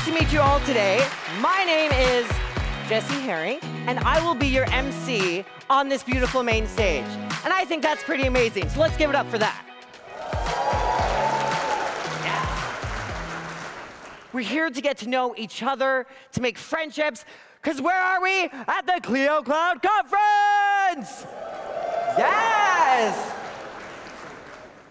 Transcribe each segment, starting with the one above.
nice to meet you all today. My name is Jesse Herring, and I will be your MC on this beautiful main stage. And I think that's pretty amazing, so let's give it up for that. Yeah. We're here to get to know each other, to make friendships, because where are we? At the Clio Cloud Conference! Yes!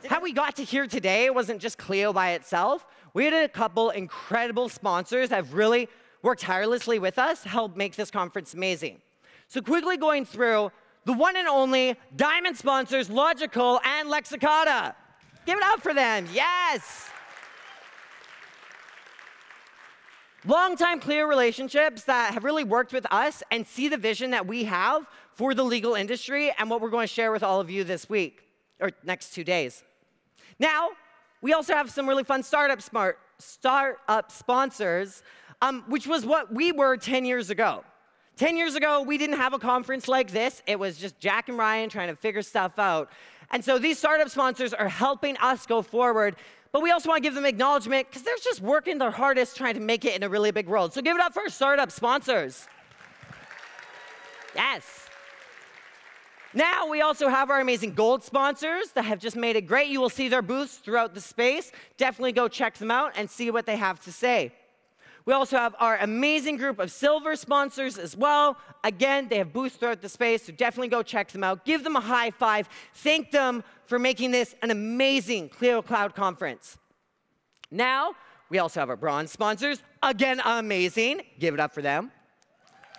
How we got to here today wasn't just Clio by itself. We had a couple incredible sponsors that have really worked tirelessly with us to help make this conference amazing. So quickly going through the one and only diamond sponsors, Logical and Lexicata. Give it up for them, yes! Longtime Clio relationships that have really worked with us and see the vision that we have for the legal industry and what we're going to share with all of you this week, or next 2 days. Now, we also have some really fun startup sponsors, which was what we were 10 years ago. 10 years ago, we didn't have a conference like this. It was just Jack and Ryan trying to figure stuff out. And so these startup sponsors are helping us go forward. But we also want to give them acknowledgement because they're just working their hardest trying to make it in a really big world. So give it up for our startup sponsors. Yes. Now we also have our amazing gold sponsors that have just made it great. You will see their booths throughout the space. Definitely go check them out and see what they have to say. We also have our amazing group of silver sponsors as well. Again, they have booths throughout the space, so definitely go check them out. Give them a high five. Thank them for making this an amazing Clio Cloud Conference. Now, we also have our bronze sponsors. Again, amazing. Give it up for them.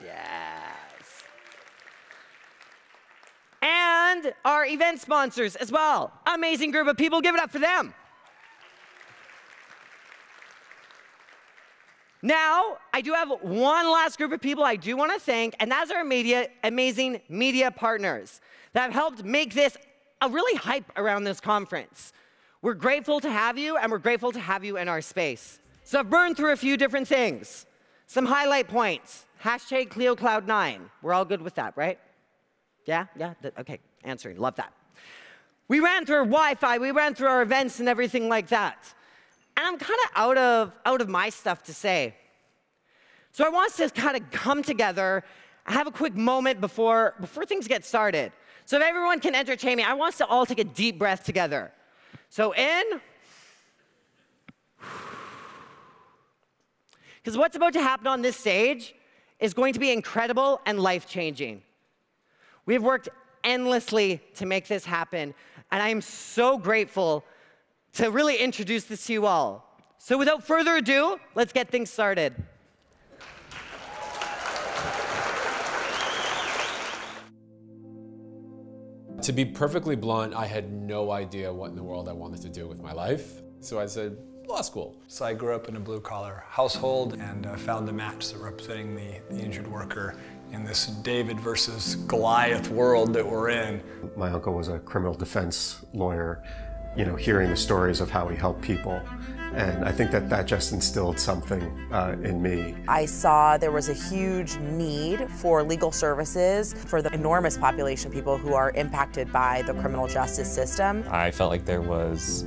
Yes. And our event sponsors as well. Amazing group of people. Give it up for them. Now, I do have one last group of people I do want to thank, and that's our amazing media partners that have helped make this a really hype around this conference. We're grateful to have you, and we're grateful to have you in our space. So I've burned through a few different things. Some highlight points. Hashtag Clio Cloud 9. We're all good with that, right? Yeah? Yeah? Okay, answering. Love that. We ran through our Wi-Fi. We ran through our events and everything like that. And I'm kind of out of my stuff to say. So I want us to kind of come together and have a quick moment before things get started. So if everyone can entertain me, I want us to all take a deep breath together. So in. Because what's about to happen on this stage is going to be incredible and life-changing. We've worked endlessly to make this happen, and I am so grateful to really introduce this to you all. So without further ado, let's get things started. To be perfectly blunt, I had no idea what in the world I wanted to do with my life. So I said, law school. So I grew up in a blue-collar household and found a match representing the injured worker in this David versus Goliath world that we're in. My uncle was a criminal defense lawyer. You know, hearing the stories of how he helped people. And I think that just instilled something in me. I saw there was a huge need for legal services for the enormous population of people who are impacted by the criminal justice system. I felt like there was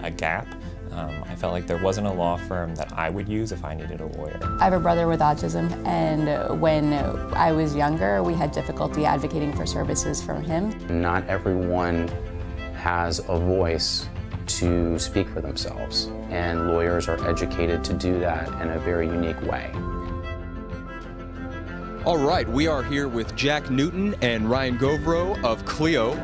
a gap. I felt like there wasn't a law firm that I would use if I needed a lawyer. I have a brother with autism, and when I was younger, we had difficulty advocating for services for him. Not everyone has a voice to speak for themselves, and lawyers are educated to do that in a very unique way. All right, we are here with Jack Newton and Ryan Govro of Clio.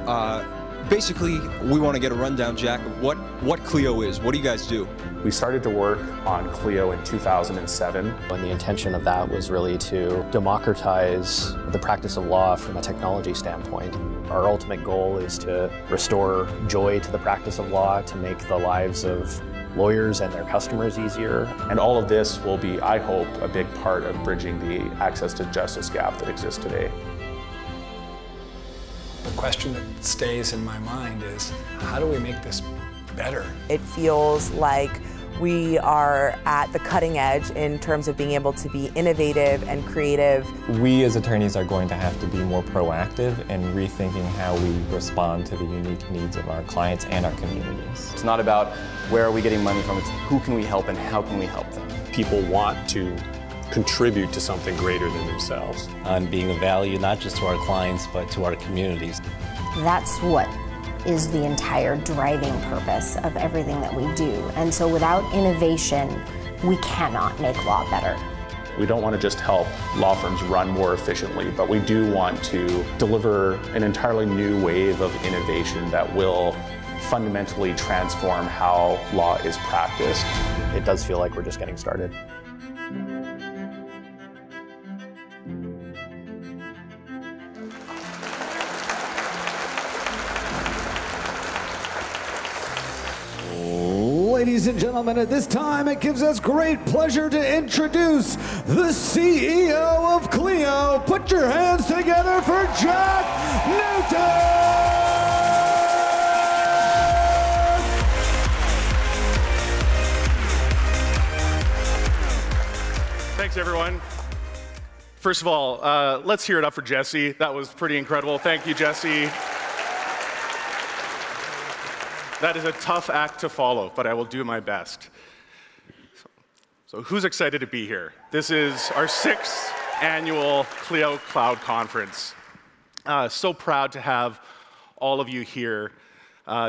Basically, we want to get a rundown, Jack, of what Clio is. What do you guys do? We started to work on Clio in 2007. And the intention of that was really to democratize the practice of law from a technology standpoint. Our ultimate goal is to restore joy to the practice of law, to make the lives of lawyers and their customers easier. And all of this will be, I hope, a big part of bridging the access to justice gap that exists today. The question that stays in my mind is, how do we make this better? It feels like we are at the cutting edge in terms of being able to be innovative and creative. We as attorneys are going to have to be more proactive in rethinking how we respond to the unique needs of our clients and our communities. It's not about where are we getting money from, it's who can we help and how can we help them. people want to contribute to something greater than themselves. On being of value not just to our clients, but to our communities. That's what is the entire driving purpose of everything that we do. And so without innovation, we cannot make law better. We don't want to just help law firms run more efficiently, but we do want to deliver an entirely new wave of innovation that will fundamentally transform how law is practiced. It does feel like we're just getting started. Ladies and gentlemen, at this time, it gives us great pleasure to introduce the CEO of Clio. Put your hands together for Jack Newton! Thanks, everyone. First of all, let's hear it up for Jesse. That was pretty incredible. Thank you, Jesse. That is a tough act to follow, but I will do my best. So who's excited to be here? This is our 6th annual Clio Cloud Conference. So proud to have all of you here.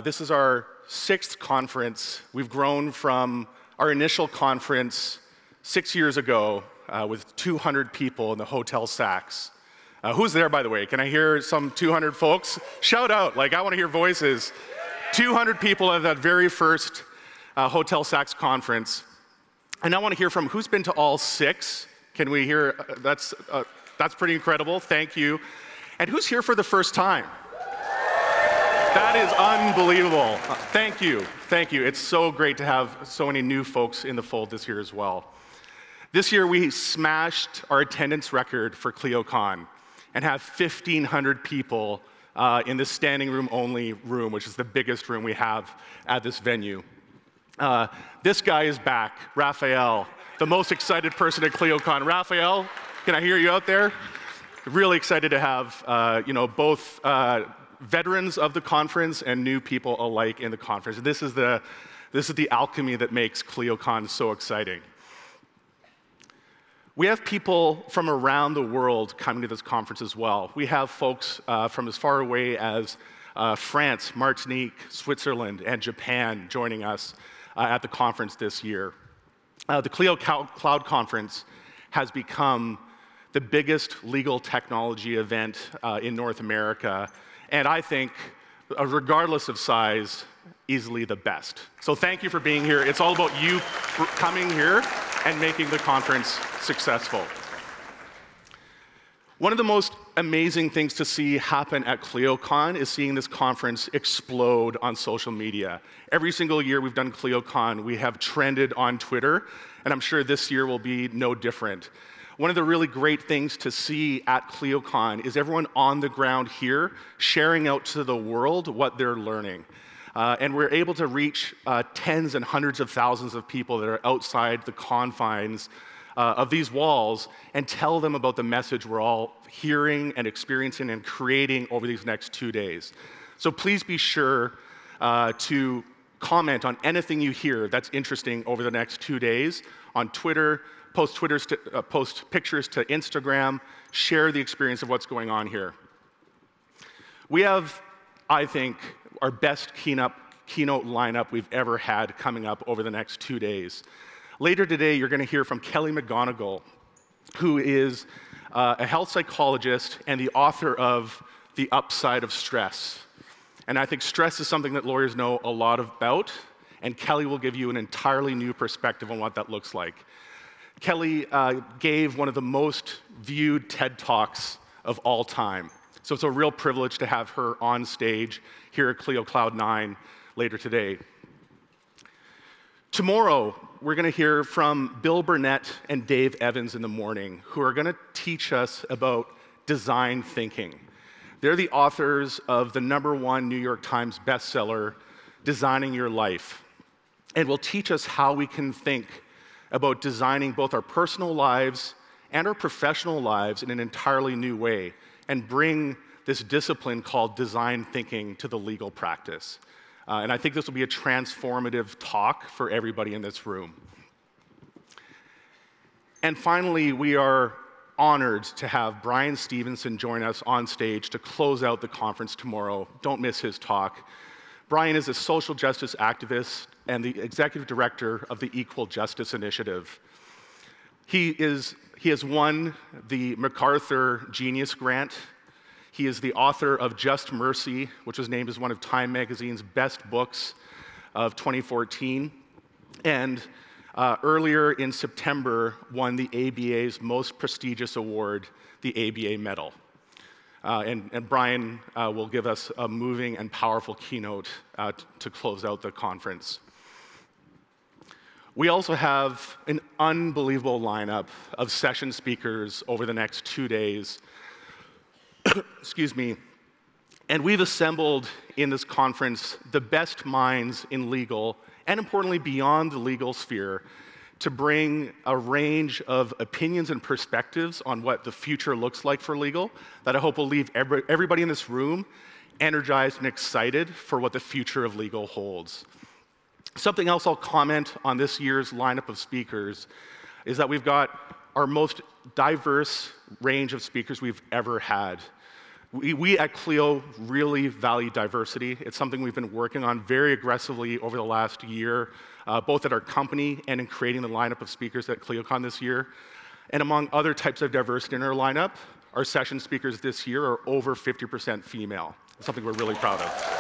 This is our 6th conference. We've grown from our initial conference 6 years ago with 200 people in the Hotel Saks. Who's there, by the way? Can I hear some 200 folks? Shout out, like I want to hear voices. 200 people at that very first Hotel Saks conference. And I want to hear from who's been to all 6. Can we hear? That's pretty incredible. Thank you. And who's here for the first time? That is unbelievable. Thank you. Thank you. It's so great to have so many new folks in the fold this year as well. This year we smashed our attendance record for ClioCon and have 1,500 people in the standing room only room, which is the biggest room we have at this venue. This guy is back, Raphael, the most excited person at ClioCon. Raphael, can I hear you out there? Really excited to have both veterans of the conference and new people alike in the conference. This is the alchemy that makes ClioCon so exciting. We have people from around the world coming to this conference as well. We have folks from as far away as France, Martinique, Switzerland, and Japan joining us at the conference this year. The Clio Cloud Conference has become the biggest legal technology event in North America, and I think, regardless of size, easily the best. So thank you for being here. It's all about you coming here and making the conference successful. One of the most amazing things to see happen at ClioCon is seeing this conference explode on social media. Every single year we've done ClioCon, we have trended on Twitter, and I'm sure this year will be no different. One of the really great things to see at ClioCon is everyone on the ground here sharing out to the world what they're learning. And we're able to reach tens and hundreds of thousands of people that are outside the confines of these walls and tell them about the message we're all hearing and experiencing and creating over these next 2 days. So please be sure to comment on anything you hear that's interesting over the next 2 days on Twitter, post pictures to Instagram, share the experience of what's going on here. We have, I think, our best keynote lineup we've ever had coming up over the next 2 days. Later today, you're going to hear from Kelly McGonigal, who is a health psychologist and the author of The Upside of Stress. And I think stress is something that lawyers know a lot about, and Kelly will give you an entirely new perspective on what that looks like. Kelly gave one of the most viewed TED Talks of all time. So it's a real privilege to have her on stage here at Clio Cloud 9 later today. Tomorrow, we're going to hear from Bill Burnett and Dave Evans in the morning, who are going to teach us about design thinking. They're the authors of the #1 New York Times bestseller, Designing Your Life, and will teach us how we can think about designing both our personal lives and our professional lives in an entirely new way, and bring this discipline called design thinking to the legal practice. And I think this will be a transformative talk for everybody in this room. And finally, we are honored to have Brian Stevenson join us on stage to close out the conference tomorrow. Don't miss his talk. Brian is a social justice activist and the executive director of the Equal Justice Initiative. He has won the MacArthur Genius Grant. He is the author of Just Mercy, which was named as one of Time Magazine's best books of 2014. And earlier in September, won the ABA's most prestigious award, the ABA Medal. And Brian will give us a moving and powerful keynote to close out the conference. We also have an unbelievable lineup of session speakers over the next 2 days. Excuse me. And we've assembled in this conference the best minds in legal, and importantly, beyond the legal sphere, to bring a range of opinions and perspectives on what the future looks like for legal that I hope will leave everybody in this room energized and excited for what the future of legal holds. Something else I'll comment on this year's lineup of speakers is that we've got our most diverse range of speakers we've ever had. We at Clio really value diversity. It's something we've been working on very aggressively over the last year, both at our company and in creating the lineup of speakers at ClioCon this year. And among other types of diversity in our lineup, our session speakers this year are over 50% female. It's something we're really proud of.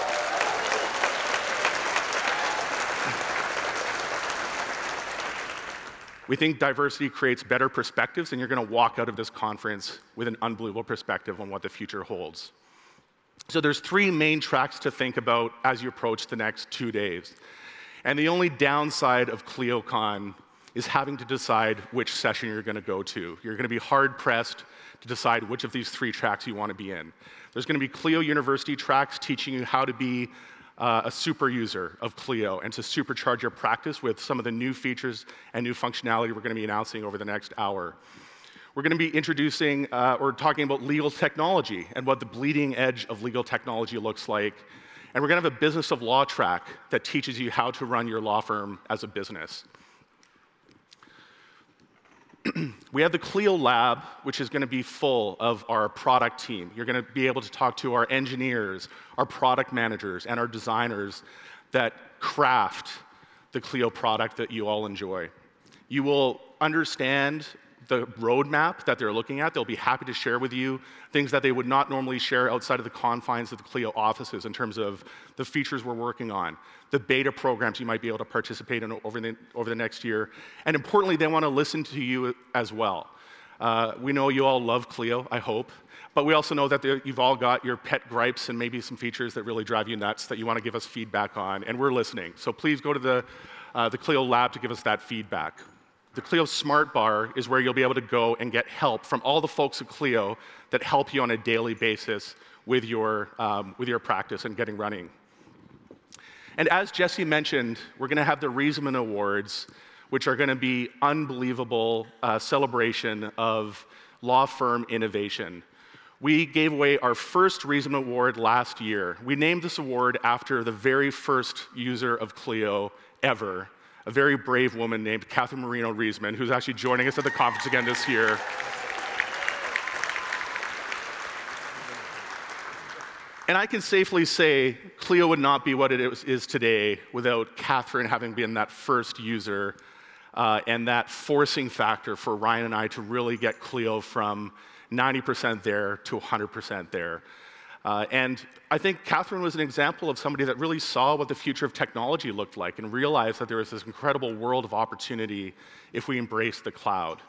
We think diversity creates better perspectives, and you're going to walk out of this conference with an unbelievable perspective on what the future holds. So there's 3 main tracks to think about as you approach the next 2 days. And the only downside of ClioCon is having to decide which session you're going to go to. You're going to be hard-pressed to decide which of these 3 tracks you want to be in. There's going to be Clio University tracks teaching you how to be a super user of Clio and to supercharge your practice with some of the new features and new functionality we're going to be announcing over the next hour. We're going to be introducing or talking about legal technology and what the bleeding edge of legal technology looks like. And we're going to have a business of law track that teaches you how to run your law firm as a business. We have the Clio Lab, which is going to be full of our product team. You're going to be able to talk to our engineers, our product managers, and our designers that craft the Clio product that you all enjoy. You will understand the roadmap that they're looking at. They'll be happy to share with you things that they would not normally share outside of the confines of the Clio offices in terms of the features we're working on, the beta programs you might be able to participate in over the next year. And importantly, they want to listen to you as well. We know you all love Clio, I hope, but we also know that you've all got your pet gripes and maybe some features that really drive you nuts that you want to give us feedback on, and we're listening. So please go to the Clio Lab to give us that feedback. The Clio Smart Bar is where you'll be able to go and get help from all the folks at Clio that help you on a daily basis with your practice and getting running. And as Jesse mentioned, we're going to have the Riesemann Awards, which are going to be unbelievable celebration of law firm innovation. We gave away our first Riesemann Award last year. We named this award after the very first user of Clio ever, a very brave woman named Catherine Marino Riesemann, who's actually joining us at the conference again this year. And I can safely say Clio would not be what it is today without Catherine having been that first user and that forcing factor for Ryan and I to really get Clio from 90% there to 100% there. And I think Catherine was an example of somebody that really saw what the future of technology looked like and realized that there was this incredible world of opportunity if we embrace the cloud.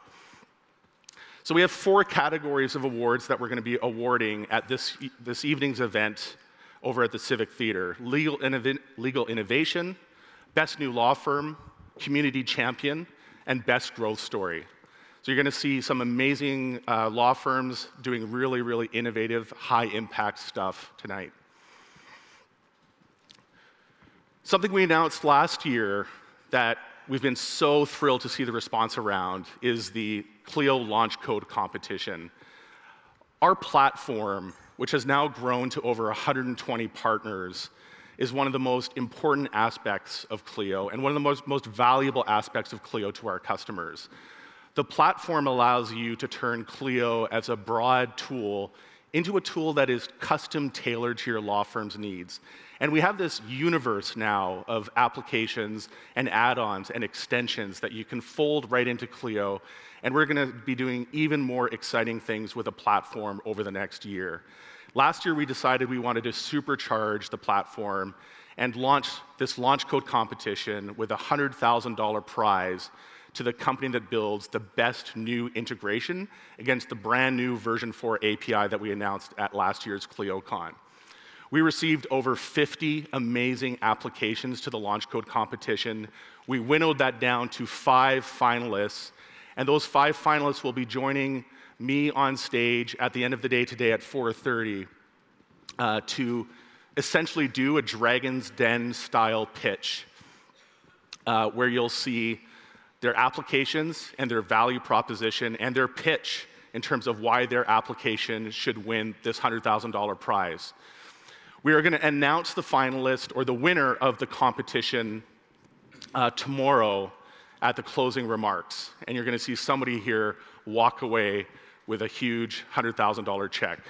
So we have 4 categories of awards that we're going to be awarding at this evening's event over at the Civic Theater. Legal Innovation, Best New Law Firm, Community Champion, and Best Growth Story. So you're going to see some amazing law firms doing really, really innovative, high-impact stuff tonight. Something we announced last year that we've been so thrilled to see the response around is the Clio Launch Code competition. Our platform, which has now grown to over 120 partners, is one of the most important aspects of Clio and one of the most valuable aspects of Clio to our customers. The platform allows you to turn Clio as a broad tool into a tool that is custom tailored to your law firm's needs. And we have this universe now of applications and add-ons and extensions that you can fold right into Clio, and we're going to be doing even more exciting things with the platform over the next year. Last year, we decided we wanted to supercharge the platform and launch this launch code competition with a $100,000 prize to the company that builds the best new integration against the brand new version 4 API that we announced at last year's ClioCon. We received over 50 amazing applications to the launch code competition. We winnowed that down to 5 finalists, and those 5 finalists will be joining me on stage at the end of the day today at 4:30 to essentially do a Dragon's Den style pitch where you'll see their applications and their value proposition and their pitch in terms of why their application should win this $100,000 prize. We are going to announce the finalist or the winner of the competition tomorrow at the closing remarks. And you're going to see somebody here walk away with a huge $100,000 check.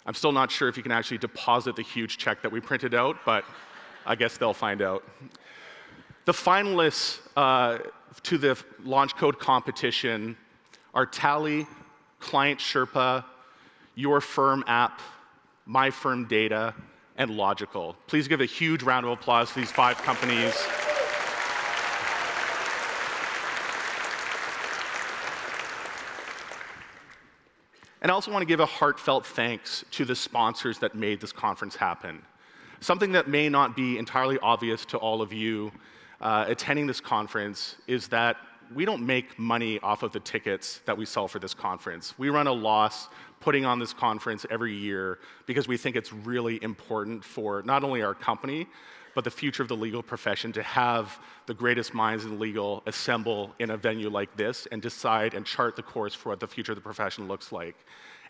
I'm still not sure if you can actually deposit the huge check that we printed out, but I guess they'll find out. The finalists to the launch code competition are Tally, Client Sherpa, Your Firm App, My Firm Data, and Logical. Please give a huge round of applause to these 5 companies. And I also want to give a heartfelt thanks to the sponsors that made this conference happen. Something that may not be entirely obvious to all of you attending this conference is that we don't make money off of the tickets that we sell for this conference. We run a loss putting on this conference every year because we think it's really important for not only our company, but the future of the legal profession to have the greatest minds in legal assemble in a venue like this and decide and chart the course for what the future of the profession looks like.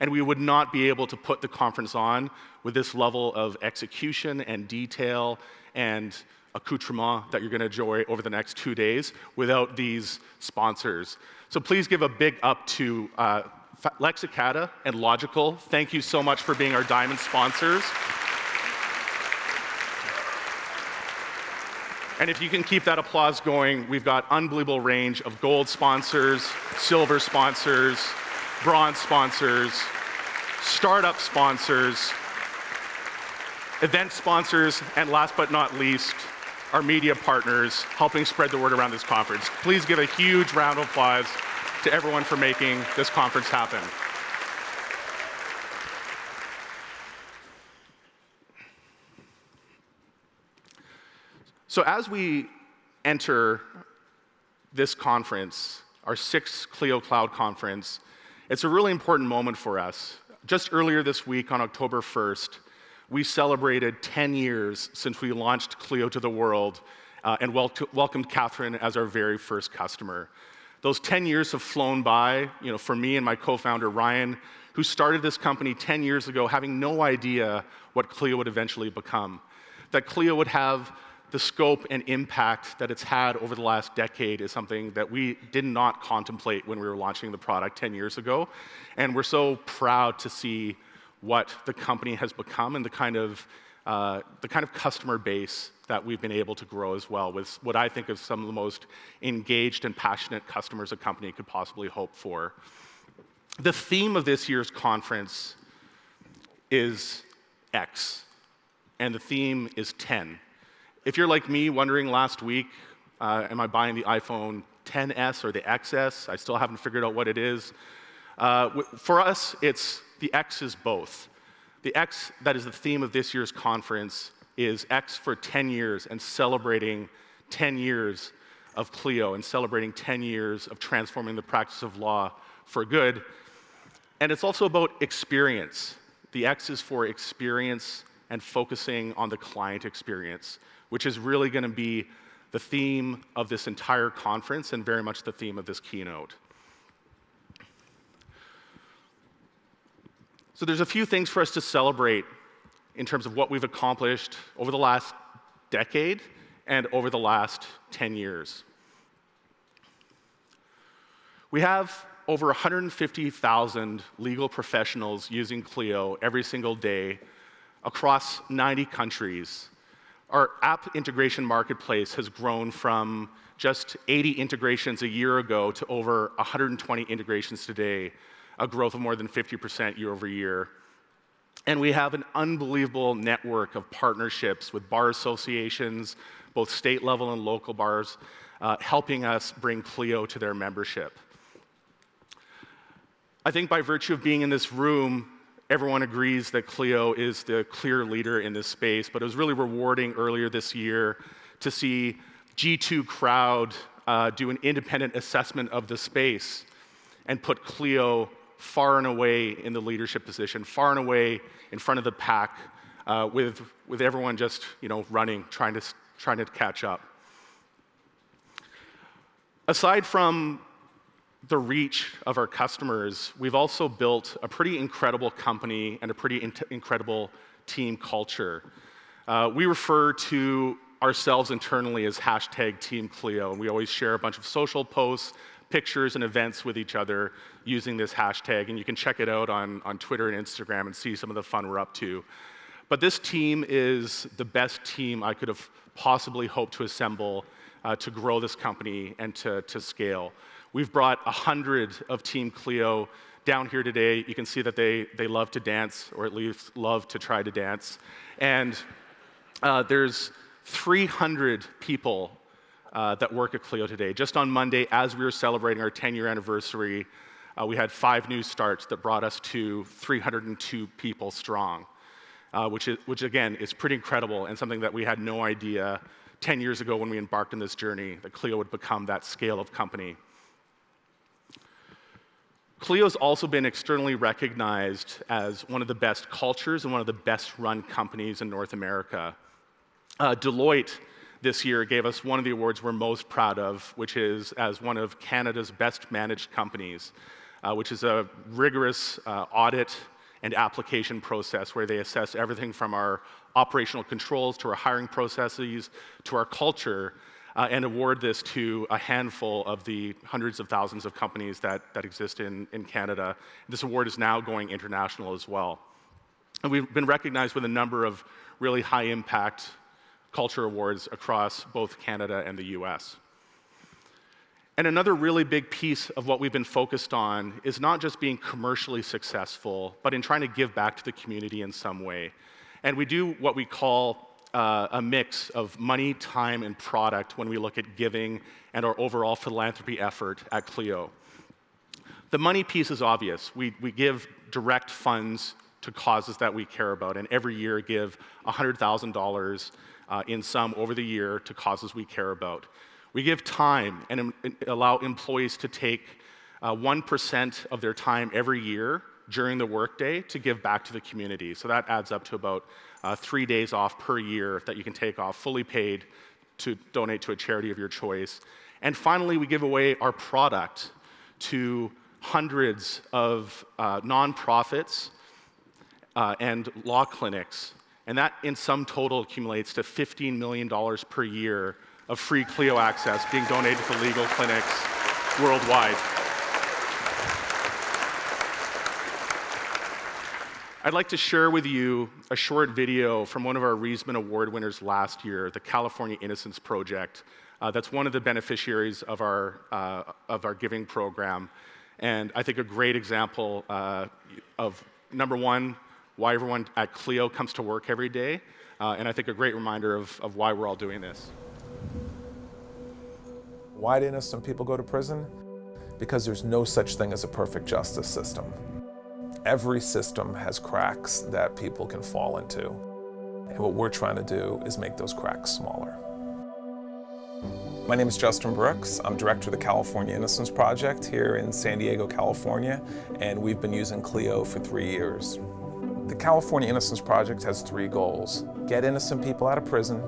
And we would not be able to put the conference on with this level of execution and detail and accoutrement that you're going to enjoy over the next 2 days without these sponsors. So please give a big up to Lexicata and Logical. Thank you so much for being our diamond sponsors. And if you can keep that applause going, we've got unbelievable range of gold sponsors, silver sponsors, bronze sponsors, startup sponsors, event sponsors, and last but not least, our media partners helping spread the word around this conference. Please give a huge round of applause to everyone for making this conference happen. So as we enter this conference, our 6th Clio Cloud Conference, it's a really important moment for us. Just earlier this week, on October 1st, we celebrated 10 years since we launched Clio to the world and welcomed Catherine as our very first customer. Those 10 years have flown by, for me and my co-founder, Ryan, who started this company 10 years ago having no idea what Clio would eventually become. That Clio would have the scope and impact that it's had over the last decade is something that we did not contemplate when we were launching the product 10 years ago. And we're so proud to see what the company has become and the kind of customer base that we've been able to grow as well, with what I think is some of the most engaged and passionate customers a company could possibly hope for. The theme of this year's conference is X, and the theme is 10. If you're like me, wondering last week, am I buying the iPhone XS or the XS? I still haven't figured out what it is. For us, the X is both. The X that is the theme of this year's conference is X for 10 years and celebrating 10 years of Clio and celebrating 10 years of transforming the practice of law for good. And it's also about experience. The X is for experience and focusing on the client experience, which is really going to be the theme of this entire conference and very much the theme of this keynote. So there's a few things for us to celebrate in terms of what we've accomplished over the last decade and over the last 10 years. We have over 150,000 legal professionals using Clio every single day across 90 countries. Our app integration marketplace has grown from just 80 integrations a year ago to over 120 integrations today, a growth of more than 50% year over year. And we have an unbelievable network of partnerships with bar associations, both state level and local bars, helping us bring Clio to their membership. I think by virtue of being in this room, everyone agrees that Clio is the clear leader in this space, but it was really rewarding earlier this year to see G2 Crowd do an independent assessment of the space and put Clio far and away in the leadership position, far and away in front of the pack, with everyone just running, trying to catch up. Aside from the reach of our customers, we've also built a pretty incredible company and a pretty incredible team culture. We refer to ourselves internally as #Team Clio, and we always share a bunch of social posts, pictures, and events with each other using this hashtag, and you can check it out on Twitter and Instagram and see some of the fun we're up to. But this team is the best team I could have possibly hoped to assemble to grow this company and to scale. We've brought 100 of Team Clio down here today. You can see that they love to dance, or at least love to try to dance. And there's 300 people that work at Clio today. Just on Monday, as we were celebrating our 10-year anniversary, we had 5 new starts that brought us to 302 people strong, which again is pretty incredible and something that we had no idea 10 years ago when we embarked on this journey that Clio would become that scale of company. Clio's also been externally recognized as one of the best cultures and one of the best run companies in North America. Deloitte this year gave us one of the awards we're most proud of, which is as one of Canada's best managed companies, which is a rigorous audit and application process where they assess everything from our operational controls to our hiring processes to our culture, and award this to a handful of the hundreds of thousands of companies that exist in Canada. This award is now going international as well. And we've been recognized with a number of really high-impact culture awards across both Canada and the US. And another really big piece of what we've been focused on is not just being commercially successful, but in trying to give back to the community in some way. And we do what we call a mix of money, time, and product when we look at giving and our overall philanthropy effort at Clio. The money piece is obvious. We give direct funds to causes that we care about, and every year give $100,000 in sum over the year to causes we care about. We give time and allow employees to take 1% of their time every year during the workday to give back to the community. So that adds up to about 3 days off per year that you can take off, fully paid, to donate to a charity of your choice. And finally, we give away our product to hundreds of nonprofits and law clinics. And that, in sum total, accumulates to $15 million per year of free Clio access being donated to legal clinics worldwide. I'd like to share with you a short video from one of our Reisman Award winners last year, the California Innocence Project. That's one of the beneficiaries of our giving program. And I think a great example of, number one, why everyone at Clio comes to work every day, and I think a great reminder of why we're all doing this. Why do innocent people go to prison? Because there's no such thing as a perfect justice system. Every system has cracks that people can fall into, and what we're trying to do is make those cracks smaller. My name is Justin Brooks. I'm director of the California Innocence Project here in San Diego, California, and we've been using Clio for 3 years. The California Innocence Project has 3 goals: get innocent people out of prison,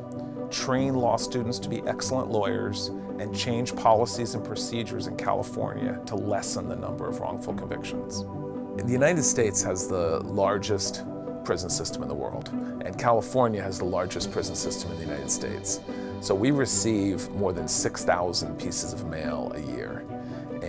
train law students to be excellent lawyers, and change policies and procedures in California to lessen the number of wrongful convictions. The United States has the largest prison system in the world, and California has the largest prison system in the United States. So we receive more than 6,000 pieces of mail a year.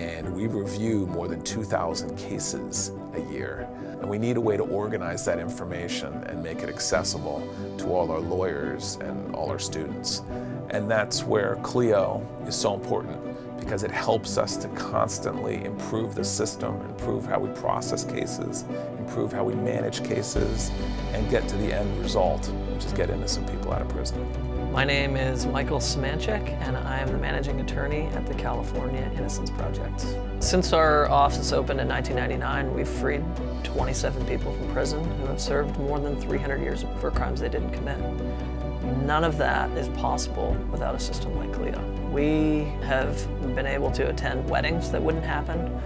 and we review more than 2,000 cases a year. And we need a way to organize that information and make it accessible to all our lawyers and all our students. And that's where Clio is so important, because it helps us to constantly improve the system, improve how we process cases, improve how we manage cases, and get to the end result, which is get innocent people out of prison. My name is Michael Smanchek, and I am the managing attorney at the California Innocence Project. Since our office opened in 1999, we've freed 27 people from prison who have served more than 300 years for crimes they didn't commit. None of that is possible without a system like Clio. We have been able to attend weddings that wouldn't happen.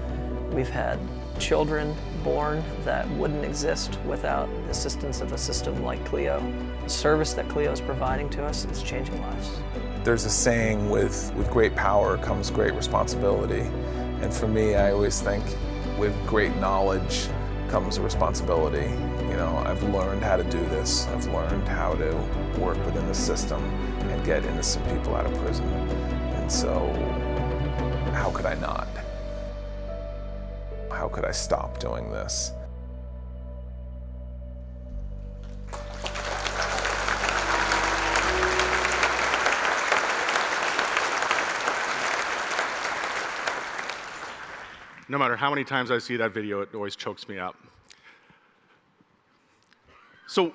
We've had children born that wouldn't exist without the assistance of a system like Clio. The service that Clio is providing to us is changing lives. There's a saying, with great power comes great responsibility. And for me, I always think with great knowledge comes a responsibility. You know, I've learned how to do this. I've learned how to work within the system and get innocent people out of prison. And so, how could I not? How could I stop doing this? No matter how many times I see that video, it always chokes me up. So,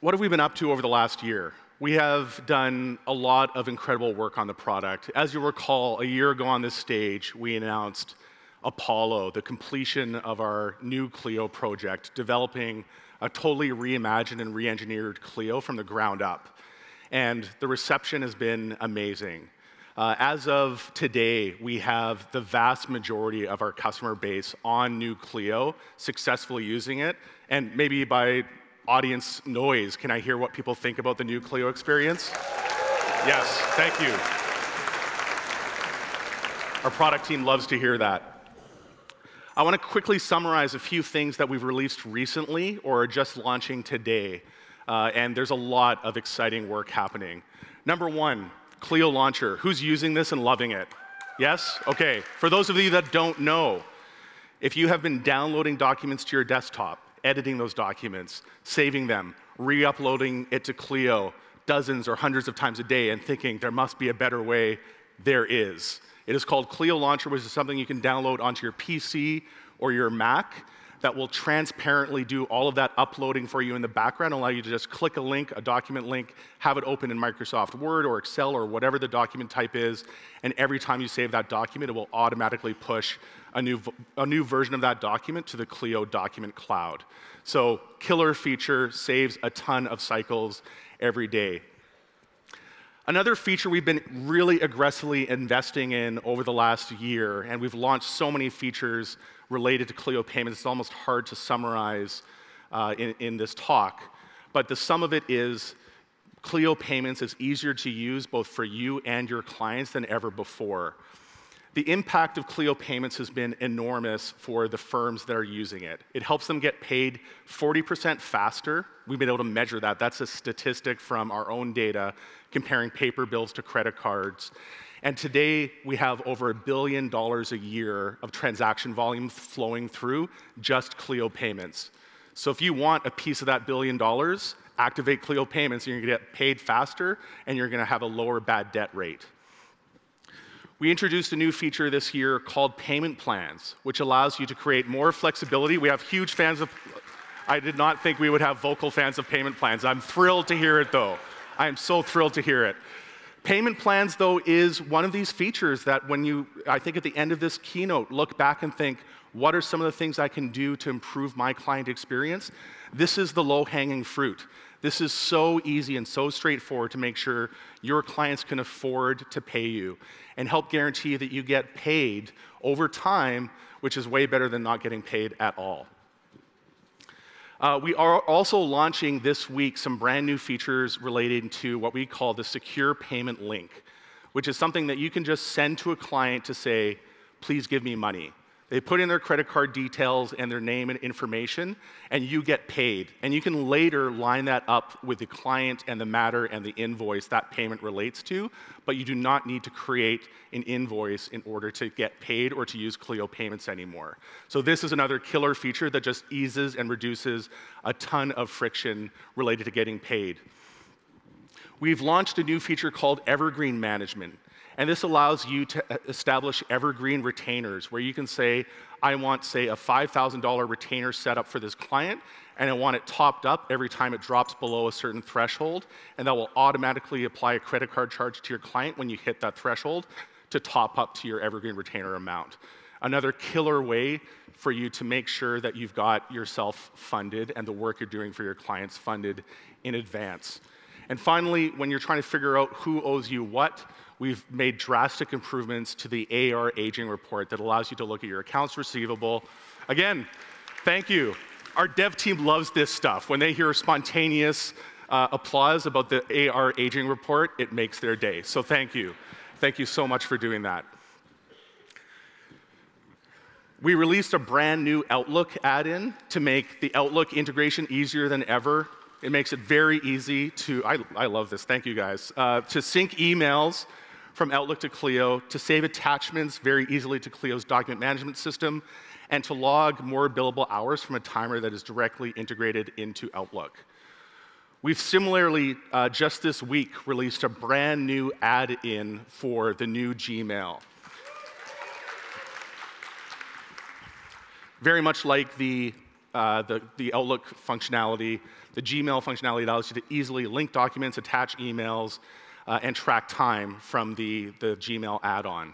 what have we been up to over the last year? We have done a lot of incredible work on the product. As you'll recall, a year ago on this stage, we announced Apollo, the completion of our new Clio project, developing a totally reimagined and re-engineered Clio from the ground up. And the reception has been amazing. As of today, we have the vast majority of our customer base on new Clio, successfully using it. And maybe by audience noise, can I hear what people think about the new Clio experience? Yes, thank you. Our product team loves to hear that. I want to quickly summarize a few things that we've released recently or are just launching today. And there's a lot of exciting work happening. Number one, Clio Launcher. Who's using this and loving it? Yes? Okay. For those of you that don't know, if you have been downloading documents to your desktop, editing those documents, saving them, re-uploading it to Clio dozens or hundreds of times a day and thinking there must be a better way, there is. It is called Clio Launcher, which is something you can download onto your PC or your Mac that will transparently do all of that uploading for you in the background, allow you to just click a link, a document link, have it open in Microsoft Word or Excel or whatever the document type is, and every time you save that document, it will automatically push a new version of that document to the Clio Document Cloud. So, killer feature, saves a ton of cycles every day. Another feature we've been really aggressively investing in over the last year, and we've launched so many features related to Clio payments, it's almost hard to summarize in this talk. But the sum of it is Clio payments is easier to use both for you and your clients than ever before. The impact of Clio payments has been enormous for the firms that are using it. It helps them get paid 40% faster. We've been able to measure that. That's a statistic from our own data comparing paper bills to credit cards. And today, we have over $1 billion a year of transaction volume flowing through just Clio payments. So if you want a piece of that $1 billion, activate Clio payments, and you're going to get paid faster, and you're going to have a lower bad debt rate. We introduced a new feature this year called payment plans, which allows you to create more flexibility. We have huge fans of, I did not think we would have vocal fans of payment plans. I'm thrilled to hear it, though. I am so thrilled to hear it. Payment plans, though, is one of these features that when you, I think at the end of this keynote, look back and think, what are some of the things I can do to improve my client experience? This is the low-hanging fruit. This is so easy and so straightforward to make sure your clients can afford to pay you and help guarantee that you get paid over time, which is way better than not getting paid at all. We are also launching this week some brand new features related to what we call the secure payment link, which is something that you can just send to a client to say, please give me money. They put in their credit card details and their name and information, and you get paid. And you can later line that up with the client and the matter and the invoice that payment relates to, but you do not need to create an invoice in order to get paid or to use Clio payments anymore. So this is another killer feature that just eases and reduces a ton of friction related to getting paid. We've launched a new feature called Evergreen Management. And this allows you to establish evergreen retainers where you can say, I want, say, a $5,000 retainer set up for this client, and I want it topped up every time it drops below a certain threshold, and that will automatically apply a credit card charge to your client when you hit that threshold to top up to your evergreen retainer amount. Another killer way for you to make sure that you've got yourself funded and the work you're doing for your clients funded in advance. And finally, when you're trying to figure out who owes you what, we've made drastic improvements to the AR aging report that allows you to look at your accounts receivable. Again, thank you. Our dev team loves this stuff. When they hear spontaneous applause about the AR aging report, it makes their day. So thank you. Thank you so much for doing that. We released a brand new Outlook add-in to make the Outlook integration easier than ever. It makes it very easy to, I love this, thank you guys, to sync emails from Outlook to Clio, to save attachments very easily to Clio's document management system, and to log more billable hours from a timer that is directly integrated into Outlook. We've similarly, just this week, released a brand new add-in for the new Gmail. Very much like the Outlook functionality, the Gmail functionality allows you to easily link documents, attach emails, and track time from the Gmail add-on.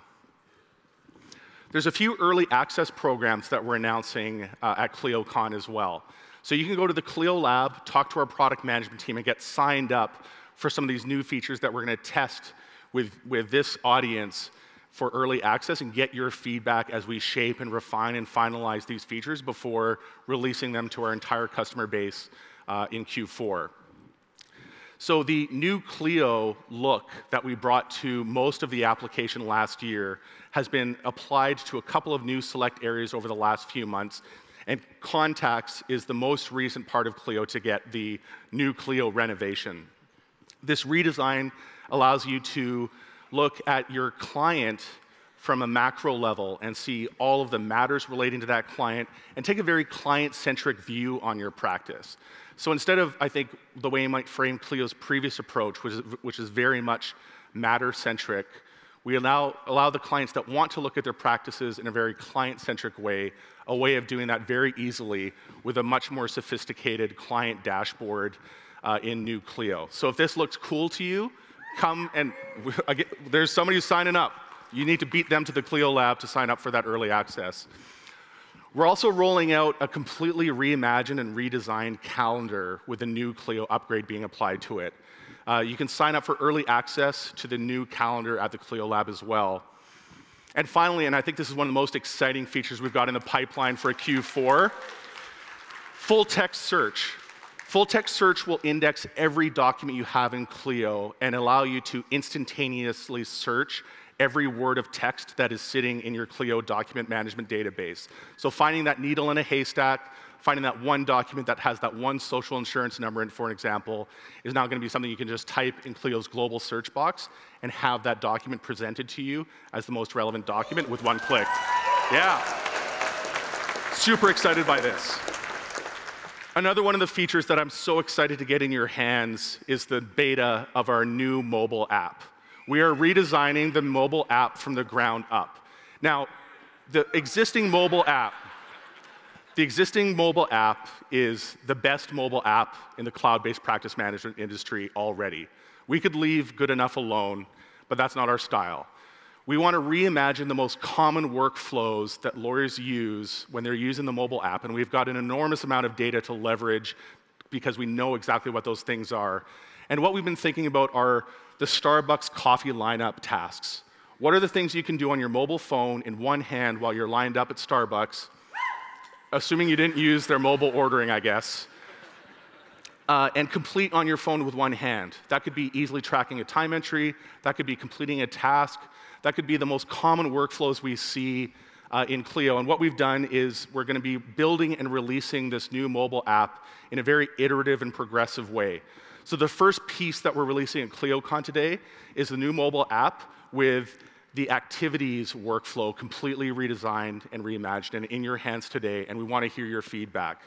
There's a few early access programs that we're announcing at ClioCon as well. So you can go to the Clio Lab, talk to our product management team, and get signed up for some of these new features that we're going to test with this audience for early access and get your feedback as we shape and refine and finalize these features before releasing them to our entire customer base in Q4. So the new Clio look that we brought to most of the application last year has been applied to a couple of new select areas over the last few months. And Contacts is the most recent part of Clio to get the new Clio renovation. This redesign allows you to look at your client from a macro level and see all of the matters relating to that client and take a very client-centric view on your practice. So instead of, I think, the way you might frame Clio's previous approach, which is very much matter-centric, we now allow the clients that want to look at their practices in a very client-centric way, a way of doing that very easily with a much more sophisticated client dashboard in new Clio. So if this looks cool to you, come and there's somebody who's signing up. You need to beat them to the Clio Lab to sign up for that early access. We're also rolling out a completely reimagined and redesigned calendar with a new Clio upgrade being applied to it. You can sign up for early access to the new calendar at the Clio Lab as well. And finally, and I think this is one of the most exciting features we've got in the pipeline for a Q4, full text search. Full text search will index every document you have in Clio and allow you to instantaneously search every word of text that is sitting in your Clio document management database. So finding that needle in a haystack, finding that one document that has that one social insurance number in, for an example, is now going to be something you can just type in Clio's global search box and have that document presented to you as the most relevant document with one click. Yeah. Super excited by this. Another one of the features that I'm so excited to get in your hands is the beta of our new mobile app. We are redesigning the mobile app from the ground up. Now, the existing mobile app is the best mobile app in the cloud-based practice management industry already. We could leave good enough alone, but that's not our style. We want to reimagine the most common workflows that lawyers use when they're using the mobile app, and we've got an enormous amount of data to leverage because we know exactly what those things are. And what we've been thinking about are the Starbucks coffee lineup tasks. What are the things you can do on your mobile phone in one hand while you're lined up at Starbucks, assuming you didn't use their mobile ordering, I guess, and complete on your phone with one hand? That could be easily tracking a time entry. That could be completing a task. That could be the most common workflows we see in Clio. And what we've done is we're going to be building and releasing this new mobile app in a very iterative and progressive way. So the first piece that we're releasing at ClioCon today is the new mobile app with the activities workflow completely redesigned and reimagined and in your hands today, and we want to hear your feedback.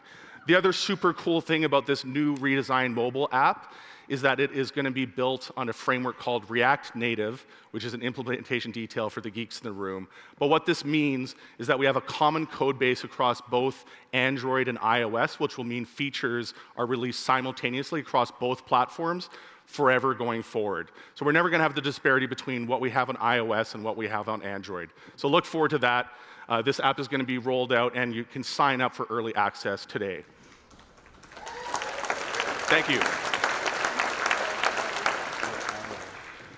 The other super cool thing about this new redesigned mobile app is that it is going to be built on a framework called React Native, which is an implementation detail for the geeks in the room. But what this means is that we have a common code base across both Android and iOS, which will mean features are released simultaneously across both platforms forever going forward. So we're never going to have the disparity between what we have on iOS and what we have on Android. So look forward to that. This app is going to be rolled out, and you can sign up for early access today. Thank you.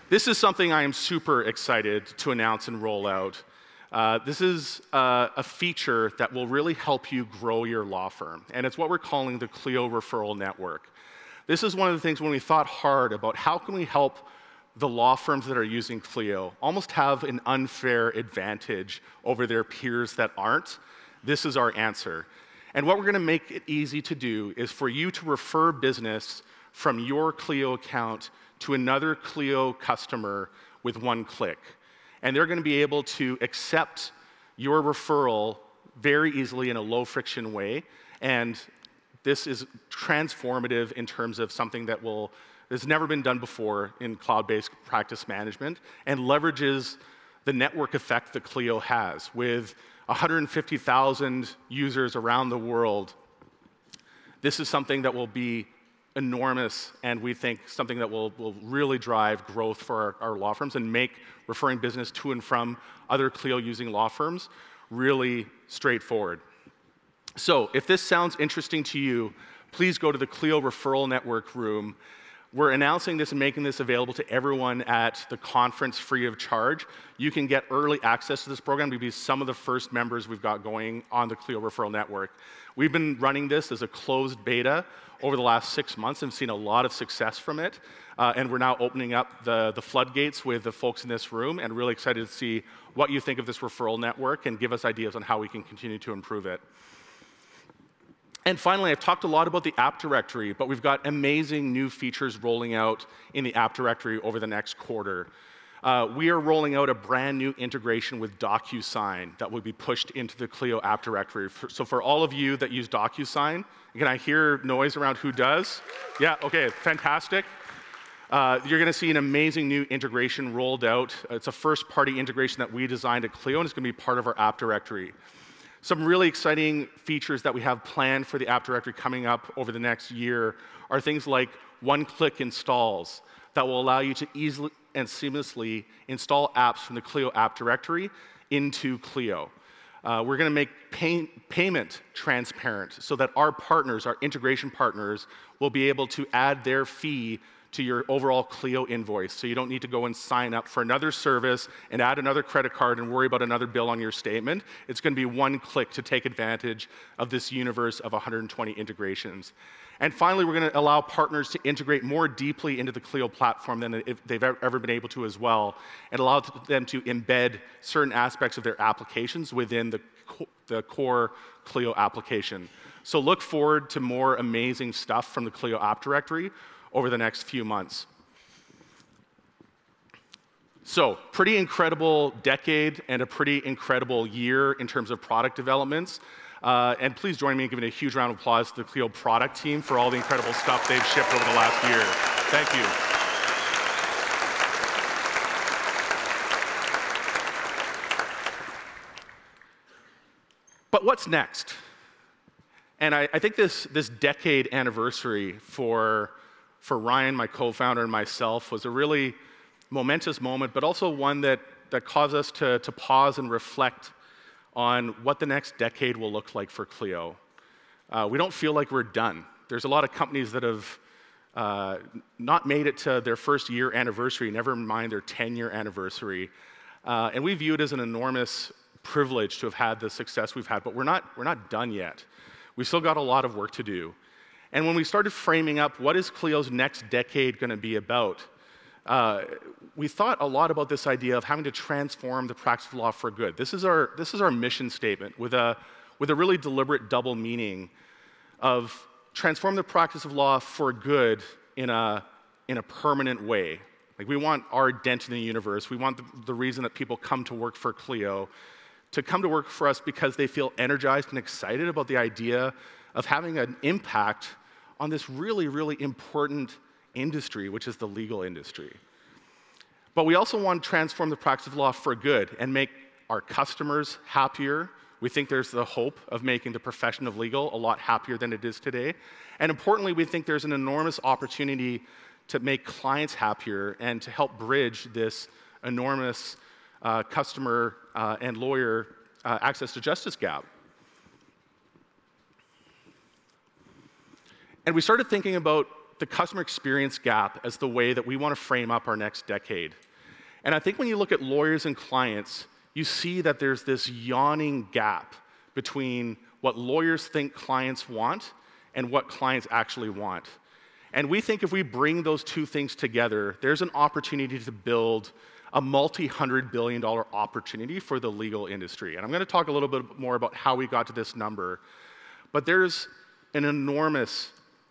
This is something I am super excited to announce and roll out. This is a feature that will really help you grow your law firm, and it's what we're calling the Clio Referral Network. This is one of the things when we thought hard about how can we help the law firms that are using Clio almost have an unfair advantage over their peers that aren't. This is our answer. And what we're going to make it easy to do is for you to refer business from your Clio account to another Clio customer with one click. And they're going to be able to accept your referral very easily in a low-friction way. And this is transformative in terms of something that has never been done before in cloud-based practice management and leverages the network effect that Clio has. With 150,000 users around the world, this is something that will be enormous, and we think something that will really drive growth for our law firms and make referring business to and from other Clio-using law firms really straightforward. So if this sounds interesting to you, please go to the Clio Referral Network room. We're announcing this and making this available to everyone at the conference free of charge. You can get early access to this program to be some of the first members we've got going on the Clio Referral Network. We've been running this as a closed beta over the last 6 months and seen a lot of success from it. And we're now opening up the floodgates with the folks in this room, and really excited to see what you think of this referral network and give us ideas on how we can continue to improve it. And finally, I've talked a lot about the app directory, but we've got amazing new features rolling out in the app directory over the next quarter. We are rolling out a brand new integration with DocuSign that will be pushed into the Clio app directory. So for all of you that use DocuSign, can I hear noise around who does? Yeah, okay, fantastic. You're going to see an amazing new integration rolled out. It's a first-party integration that we designed at Clio, and it's going to be part of our app directory. Some really exciting features that we have planned for the app directory coming up over the next year are things like one-click installs that will allow you to easily and seamlessly install apps from the Clio app directory into Clio. We're going to make payment transparent so that our partners, our integration partners, will be able to add their fee to your overall Clio invoice. So you don't need to go and sign up for another service and add another credit card and worry about another bill on your statement. It's going to be one click to take advantage of this universe of 120 integrations. And finally, we're going to allow partners to integrate more deeply into the Clio platform than they've ever been able to as well, and allow them to embed certain aspects of their applications within the core Clio application. So look forward to more amazing stuff from the Clio app directory over the next few months. So, pretty incredible decade and a pretty incredible year in terms of product developments. And please join me in giving a huge round of applause to the Clio product team for all the incredible stuff they've shipped over the last year. Thank you. But what's next? And I think this decade anniversary for Ryan, my co-founder, and myself was a really momentous moment, but also one that caused us to pause and reflect on what the next decade will look like for Clio. We don't feel like we're done. There's a lot of companies that have not made it to their first year anniversary, never mind their 10-year anniversary. And we view it as an enormous privilege to have had the success we've had, but we're not done yet. We've still got a lot of work to do. And when we started framing up what is Clio's next decade going to be about, we thought a lot about this idea of having to transform the practice of law for good. This is our mission statement with a really deliberate double meaning of transform the practice of law for good in a permanent way. Like, we want our dent in the universe. We want the reason that people come to work for Clio to come to work for us because they feel energized and excited about the idea of having an impact on this really, really important industry, which is the legal industry. But we also want to transform the practice of law for good and make our customers happier. We think there's the hope of making the profession of legal a lot happier than it is today. And importantly, we think there's an enormous opportunity to make clients happier and to help bridge this enormous customer and lawyer access to justice gap. And we started thinking about the customer experience gap as the way that we want to frame up our next decade. And I think when you look at lawyers and clients, you see that there's this yawning gap between what lawyers think clients want and what clients actually want. And we think if we bring those two things together, there's an opportunity to build a multi-hundred-billion-dollar opportunity for the legal industry. And I'm going to talk a little bit more about how we got to this number. But there's an enormous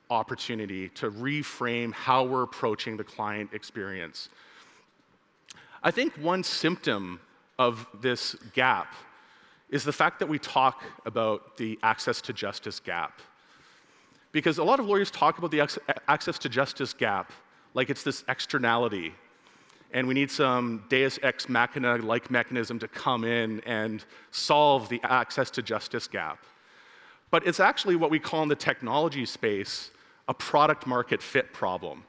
opportunity to reframe how we're approaching the client experience. I think one symptom of this gap is the fact that we talk about the access to justice gap. Because a lot of lawyers talk about the access to justice gap like it's this externality, and we need some deus ex machina-like mechanism to come in and solve the access to justice gap. But it's actually what we call in the technology space a product-market fit problem.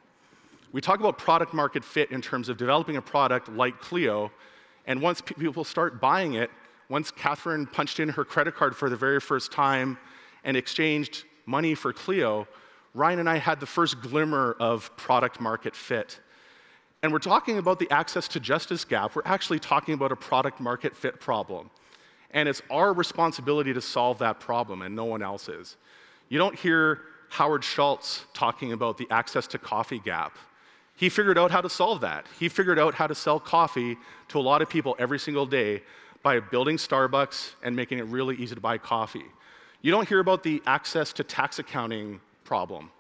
We talk about product-market fit in terms of developing a product like Clio, and once people start buying it, once Catherine punched in her credit card for the very first time and exchanged money for Clio, Ryan and I had the first glimmer of product-market fit. And we're talking about the access to justice gap. We're actually talking about a product-market fit problem. And it's our responsibility to solve that problem, and no one else's. You don't hear Howard Schultz talking about the access to coffee gap. He figured out how to solve that. He figured out how to sell coffee to a lot of people every single day by building Starbucks and making it really easy to buy coffee. You don't hear about the access to tax accounting problem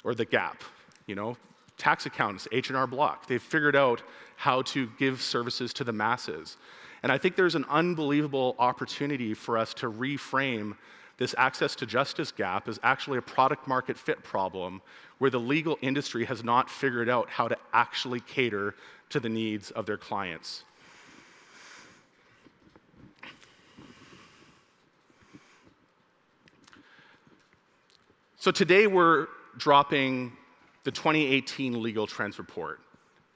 or the gap. You know, tax accountants, H&R Block, they've figured out how to give services to the masses. And I think there's an unbelievable opportunity for us to reframe this access to justice gap as actually a product-market fit problem where the legal industry has not figured out how to actually cater to the needs of their clients. So today we're dropping the 2018 Legal Trends Report.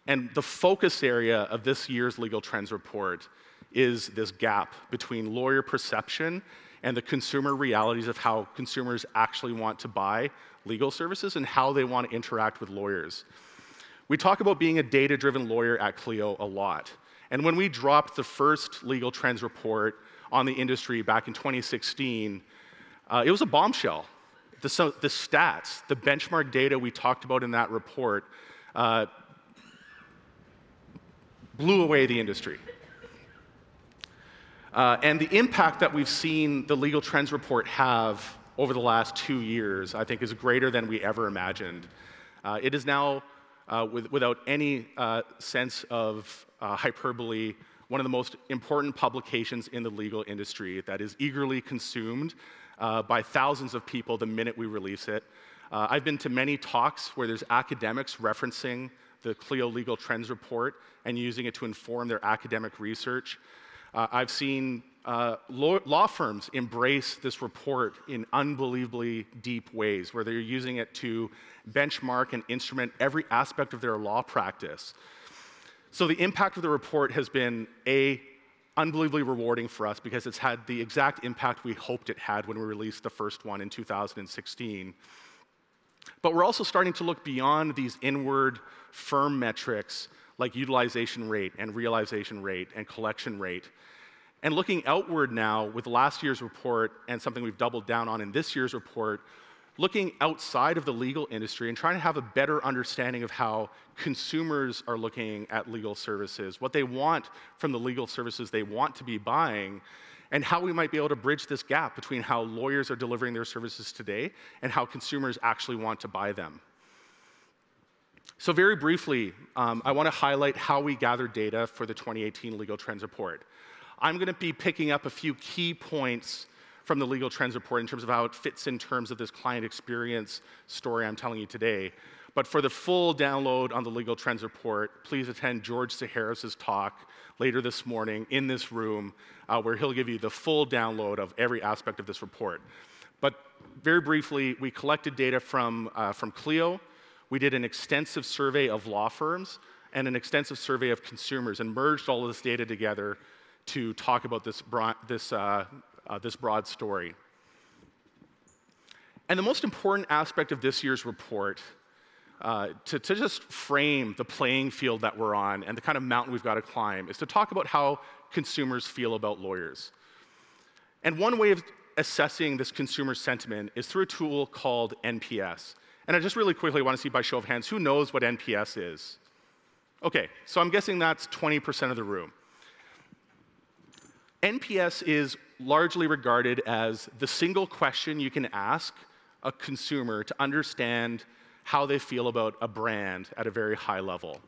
And the focus area of this year's Legal Trends Report is this gap between lawyer perception and the consumer realities of how consumers actually want to buy legal services and how they want to interact with lawyers. We talk about being a data-driven lawyer at Clio a lot. And when we dropped the first Legal Trends Report on the industry back in 2016, it was a bombshell. The stats, the benchmark data we talked about in that report blew away the industry. And the impact that we've seen the Legal Trends Report have over the last 2 years, I think, is greater than we ever imagined. It is now, without any sense of hyperbole, one of the most important publications in the legal industry that is eagerly consumed by thousands of people the minute we release it. I've been to many talks where there's academics referencing the Clio Legal Trends Report and using it to inform their academic research. I've seen law firms embrace this report in unbelievably deep ways, where they're using it to benchmark and instrument every aspect of their law practice. So the impact of the report has been, unbelievably rewarding for us because it's had the exact impact we hoped it had when we released the first one in 2016. But we're also starting to look beyond these inward firm metrics like utilization rate and realization rate and collection rate, and looking outward now with last year's report and something we've doubled down on in this year's report, looking outside of the legal industry and trying to have a better understanding of how consumers are looking at legal services, what they want from the legal services they want to be buying, and how we might be able to bridge this gap between how lawyers are delivering their services today and how consumers actually want to buy them. So very briefly, I want to highlight how we gather data for the 2018 Legal Trends Report. I'm going to be picking up a few key points from the Legal Trends Report in terms of how it fits in terms of this client experience story I'm telling you today. But for the full download on the Legal Trends Report, please attend George Saharis' talk later this morning in this room, where he'll give you the full download of every aspect of this report. But very briefly, we collected data from Clio. We did an extensive survey of law firms and an extensive survey of consumers and merged all of this data together to talk about this broad story. And the most important aspect of this year's report, to just frame the playing field that we're on and the kind of mountain we've got to climb, is to talk about how consumers feel about lawyers. And one way of assessing this consumer sentiment is through a tool called NPS. And I just really quickly want to see by show of hands, who knows what NPS is? Okay, so I'm guessing that's 20% of the room. NPS is largely regarded as the single question you can ask a consumer to understand how they feel about a brand at a very high level.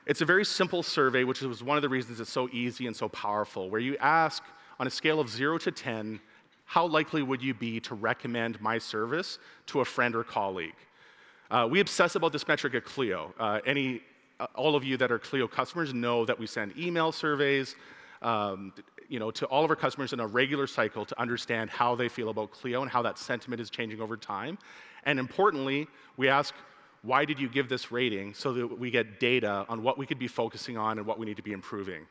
It's a very simple survey, which is one of the reasons it's so easy and so powerful, where you ask on a scale of 0 to 10, how likely would you be to recommend my service to a friend or colleague? We obsess about this metric at Clio. All of you that are Clio customers know that we send email surveys to all of our customers in a regular cycle to understand how they feel about Clio and how that sentiment is changing over time. And importantly, we ask, why did you give this rating, so that we get data on what we could be focusing on and what we need to be improving.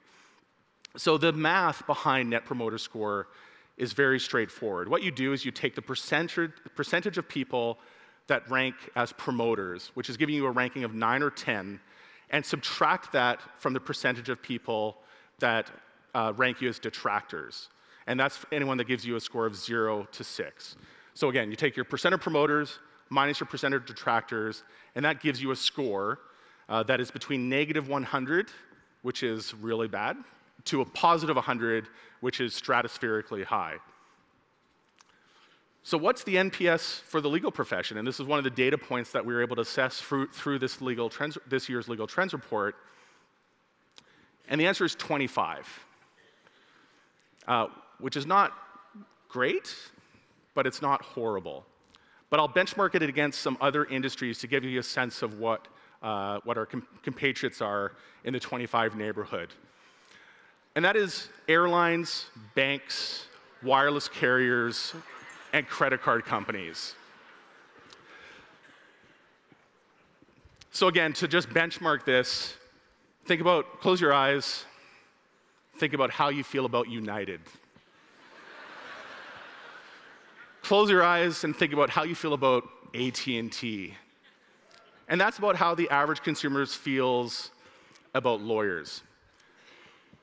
So the math behind Net Promoter Score is very straightforward. What you do is you take the percentage of people that rank as promoters, which is giving you a ranking of 9 or 10, and subtract that from the percentage of people that rank you as detractors. And that's anyone that gives you a score of 0 to 6. So again, you take your percent of promoters minus your percent of detractors, and that gives you a score that is between -100, which is really bad, to a positive 100, which is stratospherically high. So what's the NPS for the legal profession? And this is one of the data points that we were able to assess through this year's Legal Trends Report. And the answer is 25, which is not great, but it's not horrible. But I'll benchmark it against some other industries to give you a sense of what our compatriots are in the 25 neighborhood. And that is airlines, banks, wireless carriers, and credit card companies. So again, to just benchmark this, close your eyes, think about how you feel about United. Close your eyes and think about how you feel about AT&T. And that's about how the average consumer feels about lawyers.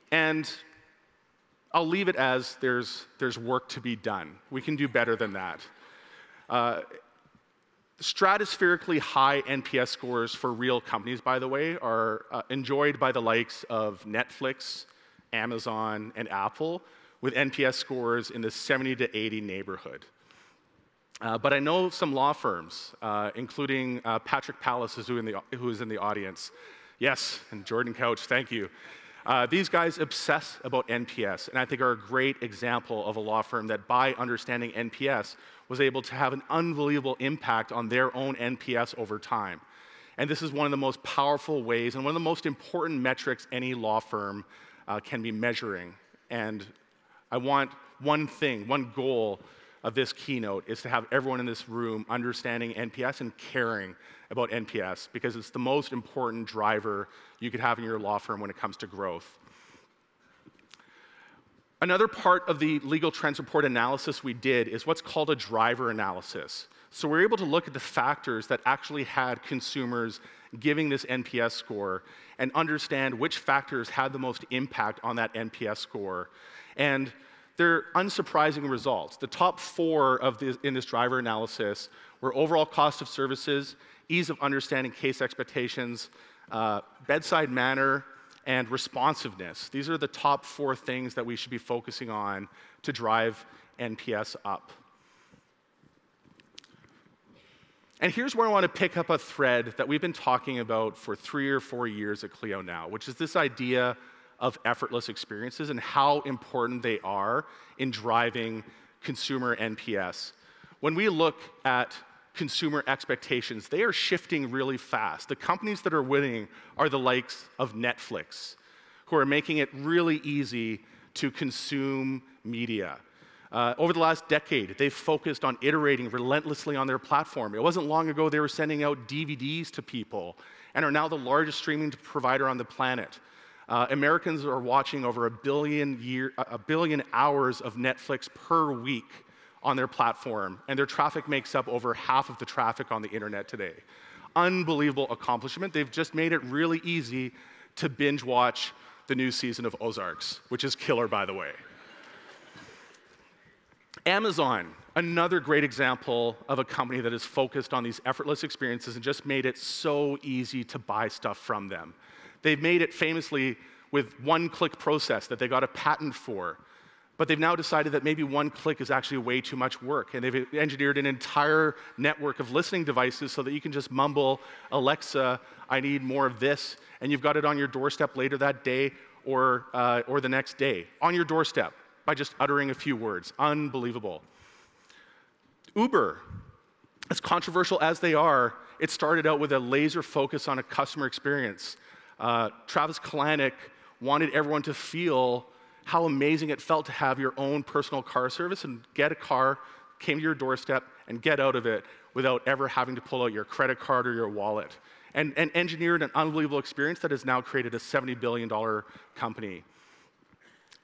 And I'll leave it as there's work to be done. We can do better than that. Stratospherically high NPS scores for real companies, by the way, are enjoyed by the likes of Netflix, Amazon, and Apple, with NPS scores in the 70 to 80 neighborhood. But I know some law firms, including Patrick Pallas, who is in the audience. Yes, and Jordan Couch, thank you. These guys obsess about NPS, and I think are a great example of a law firm that, by understanding NPS, was able to have an unbelievable impact on their own NPS over time. And this is one of the most powerful ways and one of the most important metrics any law firm can be measuring. And I want one goal of this keynote is to have everyone in this room understanding NPS and caring about NPS, because it's the most important driver you could have in your law firm when it comes to growth. Another part of the Legal Trends Report analysis we did is what's called a driver analysis. So we're able to look at the factors that actually had consumers giving this NPS score and understand which factors had the most impact on that NPS score. And they're unsurprising results. The top 4 in this driver analysis were overall cost of services, ease of understanding case expectations, bedside manner, and responsiveness. These are the top 4 things that we should be focusing on to drive NPS up. And here's where I want to pick up a thread that we've been talking about for 3 or 4 years at Clio now, which is this idea of effortless experiences and how important they are in driving consumer NPS. When we look at consumer expectations, they are shifting really fast. The companies that are winning are the likes of Netflix, who are making it really easy to consume media. Over the last decade, they've focused on iterating relentlessly on their platform. It wasn't long ago they were sending out DVDs to people and are now the largest streaming provider on the planet. Americans are watching over a billion hours of Netflix per week on their platform, and their traffic makes up over half of the traffic on the internet today. Unbelievable accomplishment. They've just made it really easy to binge watch the new season of Ozarks, which is killer, by the way. Amazon, another great example of a company that is focused on these effortless experiences and just made it so easy to buy stuff from them. They've made it famously with one-click process that they got a patent for, but they've now decided that maybe one click is actually way too much work, and they've engineered an entire network of listening devices so that you can just mumble, Alexa, I need more of this, and you've got it on your doorstep later that day or the next day, on your doorstep, by just uttering a few words. Unbelievable. Uber, as controversial as they are, it started out with a laser focus on a customer experience. Travis Kalanick wanted everyone to feel how amazing it felt to have your own personal car service and get a car, came to your doorstep, and get out of it without ever having to pull out your credit card or your wallet. And engineered an unbelievable experience that has now created a $70 billion company.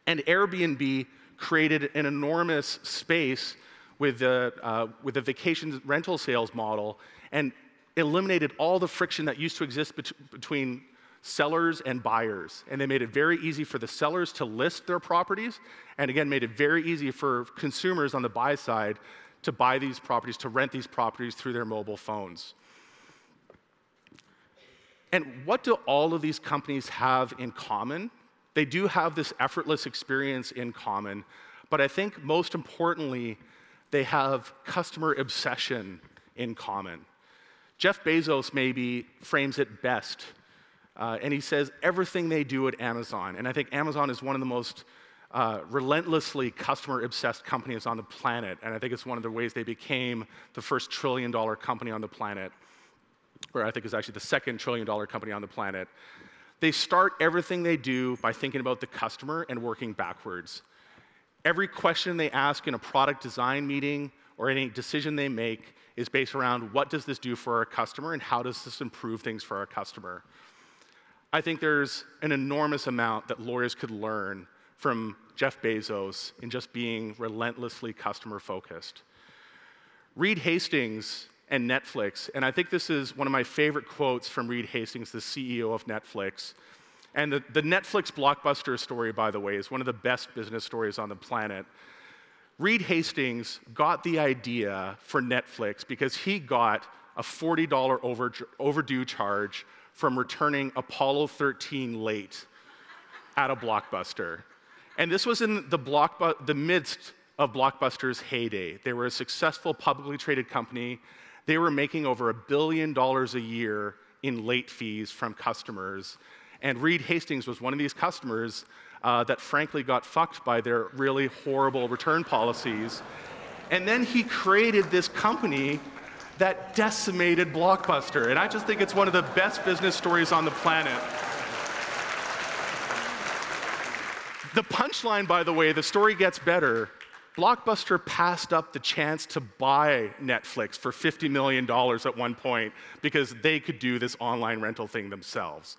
And Airbnb created an enormous space with a vacation rental sales model and eliminated all the friction that used to exist between sellers and buyers. And they made it very easy for the sellers to list their properties, and again, made it very easy for consumers on the buy side to buy these properties, to rent these properties through their mobile phones. And what do all of these companies have in common? They do have this effortless experience in common, but I think most importantly, they have customer obsession in common. Jeff Bezos maybe frames it best, and he says everything they do at Amazon, and I think Amazon is one of the most relentlessly customer-obsessed companies on the planet, and I think it's one of the ways they became the first trillion-dollar company on the planet, or I think it's actually the second trillion-dollar company on the planet. They start everything they do by thinking about the customer and working backwards. Every question they ask in a product design meeting or any decision they make is based around what does this do for our customer and how does this improve things for our customer. I think there's an enormous amount that lawyers could learn from Jeff Bezos in just being relentlessly customer-focused. Reed Hastings and Netflix, and I think this is one of my favorite quotes from Reed Hastings, the CEO of Netflix. And the Netflix blockbuster story, by the way, is one of the best business stories on the planet. Reed Hastings got the idea for Netflix because he got a $40 overdue charge from returning Apollo 13 late at a Blockbuster. And this was in the midst of Blockbuster's heyday. They were a successful publicly traded company. They were making over $1 billion a year in late fees from customers. And Reed Hastings was one of these customers that frankly got fucked by their really horrible return policies. And then he created this company that decimated Blockbuster. And I just think it's one of the best business stories on the planet. The punchline, by the way, the story gets better. Blockbuster passed up the chance to buy Netflix for $50 million at one point because they could do this online rental thing themselves.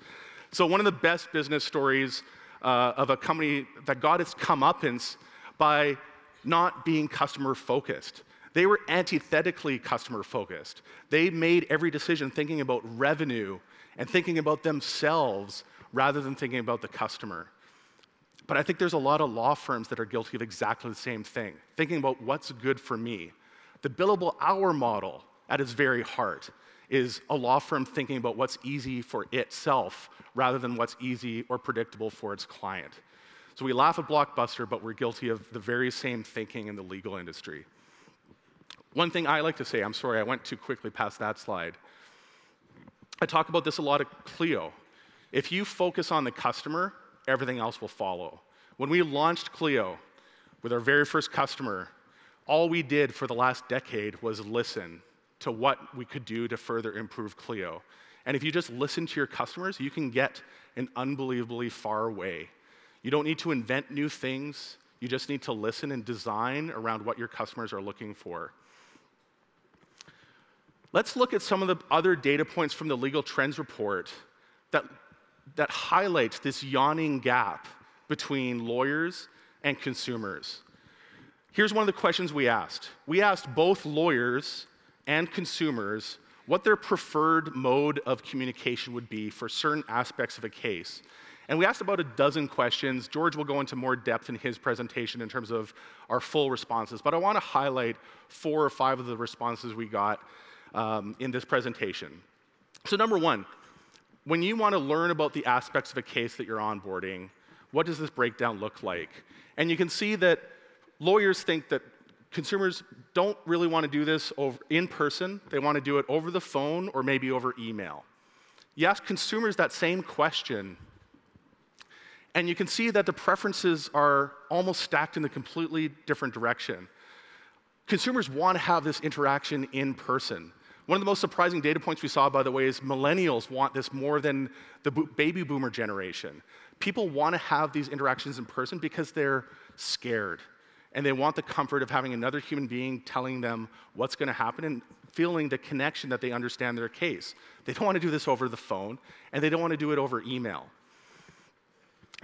So one of the best business stories of a company that got its comeuppance by not being customer-focused. They were antithetically customer-focused. They made every decision thinking about revenue and thinking about themselves rather than thinking about the customer. But I think there's a lot of law firms that are guilty of exactly the same thing, thinking about what's good for me. The billable hour model, at its very heart, is a law firm thinking about what's easy for itself rather than what's easy or predictable for its client. So we laugh at Blockbuster, but we're guilty of the very same thinking in the legal industry. One thing I like to say, I'm sorry, I went too quickly past that slide. I talk about this a lot at Clio. If you focus on the customer, everything else will follow. When we launched Clio with our very first customer, all we did for the last decade was listen to what we could do to further improve Clio. And if you just listen to your customers, you can get an unbelievably far way. You don't need to invent new things. You just need to listen and design around what your customers are looking for. Let's look at some of the other data points from the Legal Trends report that highlights this yawning gap between lawyers and consumers. Here's one of the questions we asked. We asked both lawyers and consumers what their preferred mode of communication would be for certain aspects of a case. And we asked about a dozen questions. George will go into more depth in his presentation in terms of our full responses, but I want to highlight 4 or 5 of the responses we got in this presentation. So number one, when you want to learn about the aspects of a case that you're onboarding, what does this breakdown look like? And you can see that lawyers think that consumers don't really want to do this in person. They want to do it over the phone or maybe over email. You ask consumers that same question, and you can see that the preferences are almost stacked in a completely different direction. Consumers want to have this interaction in person. One of the most surprising data points we saw, by the way, is millennials want this more than the baby boomer generation. People want to have these interactions in person because they're scared, and they want the comfort of having another human being telling them what's going to happen and feeling the connection that they understand their case. They don't want to do this over the phone, and they don't want to do it over email.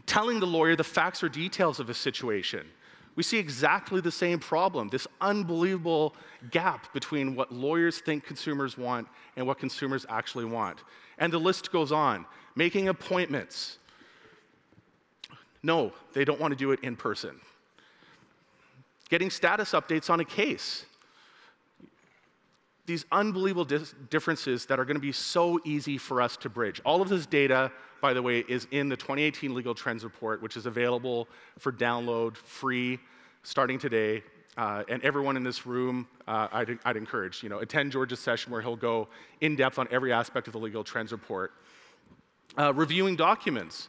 Telling the lawyer the facts or details of a situation. We see exactly the same problem, this unbelievable gap between what lawyers think consumers want and what consumers actually want. And the list goes on. Making appointments. No, they don't want to do it in person. Getting status updates on a case. These unbelievable differences that are going to be so easy for us to bridge. All of this data, by the way, is in the 2018 Legal Trends report, which is available for download, free, starting today. And everyone in this room, I'd encourage, attend George's session where he'll go in depth on every aspect of the Legal Trends report. Reviewing documents.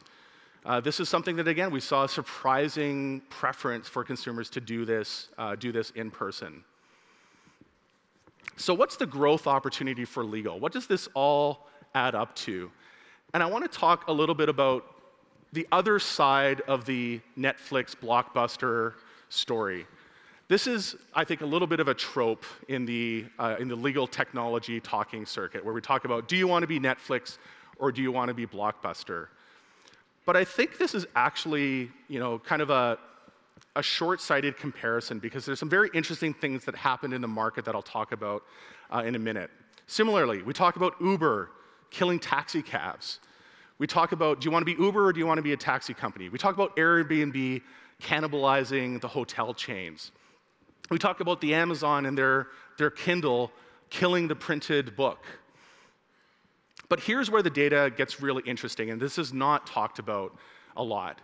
This is something that, again, we saw a surprising preference for consumers to do this in person. So what's the growth opportunity for legal? What does this all add up to? And I want to talk a little bit about the other side of the Netflix blockbuster story. This is, I think, a little bit of a trope in the legal technology talking circuit, where we talk about, do you want to be Netflix or do you want to be Blockbuster? But I think this is actually, kind of a short-sighted comparison, because there's some very interesting things that happened in the market that I'll talk about in a minute. Similarly, we talk about Uber killing taxi cabs. We talk about, do you want to be Uber or do you want to be a taxi company? We talk about Airbnb cannibalizing the hotel chains. We talk about the Amazon and their Kindle killing the printed book. But here's where the data gets really interesting, and this is not talked about a lot.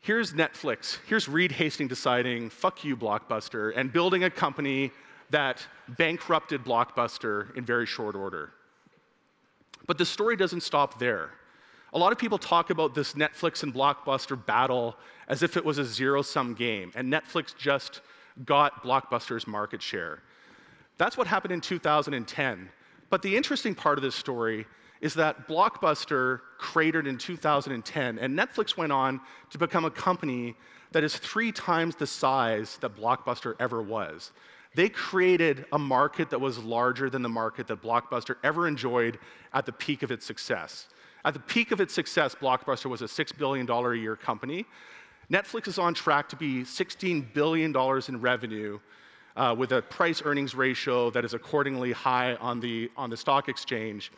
Here's Netflix. Here's Reed Hastings deciding, fuck you, Blockbuster, and building a company that bankrupted Blockbuster in very short order. But the story doesn't stop there. A lot of people talk about this Netflix and Blockbuster battle as if it was a zero-sum game, and Netflix just got Blockbuster's market share. That's what happened in 2010. But the interesting part of this story is that Blockbuster cratered in 2010, and Netflix went on to become a company that is 3 times the size that Blockbuster ever was. They created a market that was larger than the market that Blockbuster ever enjoyed at the peak of its success. At the peak of its success, Blockbuster was a $6 billion a year company. Netflix is on track to be $16 billion in revenue, with a price-earnings ratio that is accordingly high on the stock exchange.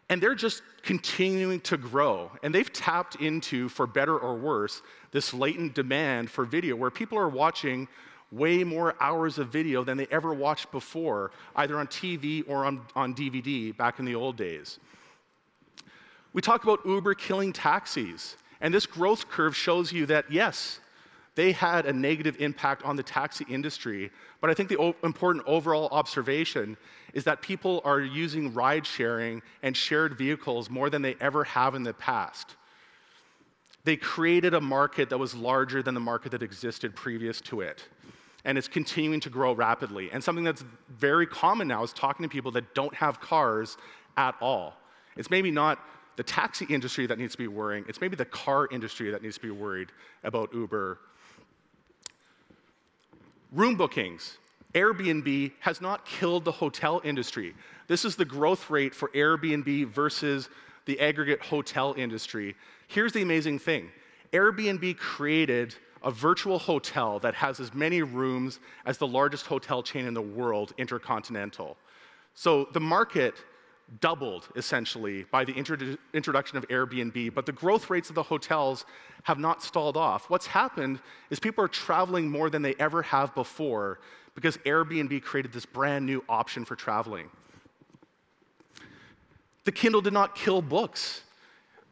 And they're just continuing to grow. And they've tapped into, for better or worse, this latent demand for video where people are watching way more hours of video than they ever watched before, either on TV or on DVD back in the old days. We talk about Uber killing taxis. And this growth curve shows you that, yes, they had a negative impact on the taxi industry. But I think the important overall observation is that people are using ride-sharing and shared vehicles more than they ever have in the past. They created a market that was larger than the market that existed previous to it. And it's continuing to grow rapidly. And something that's very common now is talking to people that don't have cars at all. It's maybe not the taxi industry that needs to be worrying. It's maybe the car industry that needs to be worried about Uber. Room bookings. Airbnb has not killed the hotel industry. This is the growth rate for Airbnb versus the aggregate hotel industry. Here's the amazing thing. Airbnb created a virtual hotel that has as many rooms as the largest hotel chain in the world, Intercontinental. So the market doubled, essentially, by the introduction of Airbnb, but the growth rates of the hotels have not stalled off. What's happened is people are traveling more than they ever have before because Airbnb created this brand new option for traveling. The Kindle did not kill books.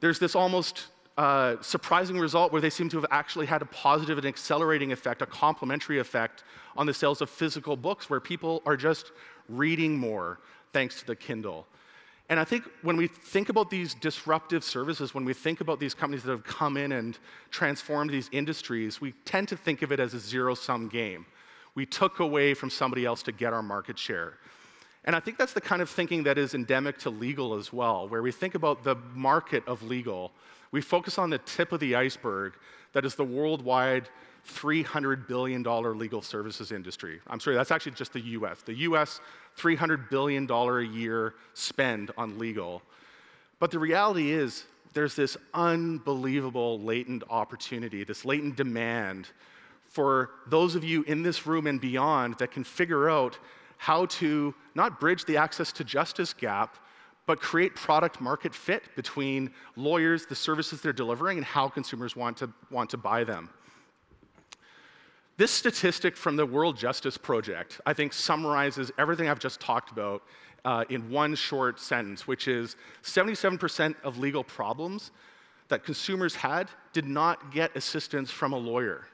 There's this almost surprising result where they seem to have actually had a positive and accelerating effect, a complementary effect on the sales of physical books, where people are just reading more thanks to the Kindle. And I think when we think about these disruptive services, when we think about these companies that have come in and transformed these industries, we tend to think of it as a zero-sum game. We took away from somebody else to get our market share. And I think that's the kind of thinking that is endemic to legal as well, where we think about the market of legal. We focus on the tip of the iceberg that is the worldwide $300 billion legal services industry. I'm sorry, that's actually just the US. The US, $300 billion a year spend on legal. But the reality is, there's this unbelievable latent opportunity, this latent demand for those of you in this room and beyond that can figure out how to not bridge the access to justice gap, but create product market fit between lawyers, the services they're delivering, and how consumers want to buy them. This statistic from the World Justice Project, I think, summarizes everything I've just talked about in one short sentence, which is 77% of legal problems that consumers had did not get assistance from a lawyer.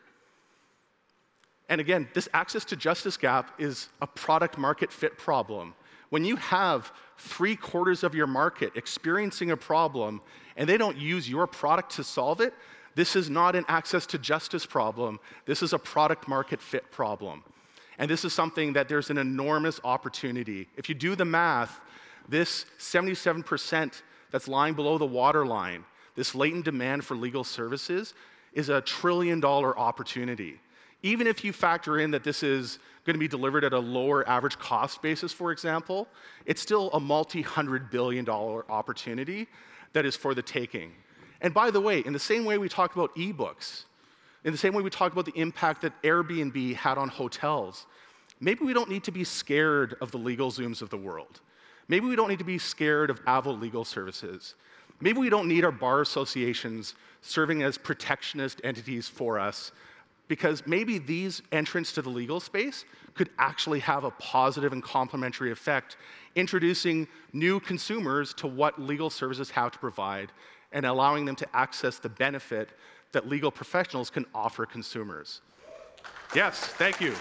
And again, this access to justice gap is a product market fit problem. When you have 3/4 of your market experiencing a problem and they don't use your product to solve it, this is not an access to justice problem. This is a product market fit problem. And this is something that there's an enormous opportunity. If you do the math, this 77% that's lying below the waterline, this latent demand for legal services, is a $1 trillion opportunity. Even if you factor in that this is going to be delivered at a lower average cost basis, for example, it's still a multi-$100 billion opportunity that is for the taking. And by the way, in the same way we talk about ebooks, in the same way we talk about the impact that Airbnb had on hotels, maybe we don't need to be scared of the LegalZooms of the world. Maybe we don't need to be scared of Avvo Legal Services. Maybe we don't need our bar associations serving as protectionist entities for us, because maybe these entrants to the legal space could actually have a positive and complementary effect, introducing new consumers to what legal services have to provide and allowing them to access the benefit that legal professionals can offer consumers. Yes, thank you.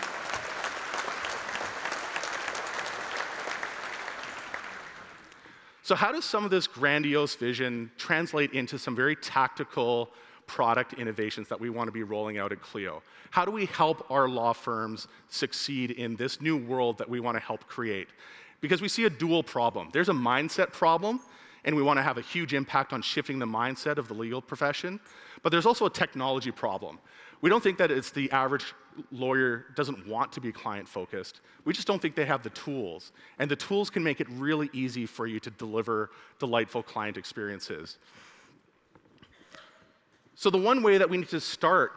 So how does some of this grandiose vision translate into some very tactical product innovations that we want to be rolling out at Clio? How do we help our law firms succeed in this new world that we want to help create? Because we see a dual problem. There's a mindset problem, and we want to have a huge impact on shifting the mindset of the legal profession. But there's also a technology problem. We don't think that it's the average lawyer doesn't want to be client-focused. We just don't think they have the tools. And the tools can make it really easy for you to deliver delightful client experiences. So the one way that we need to start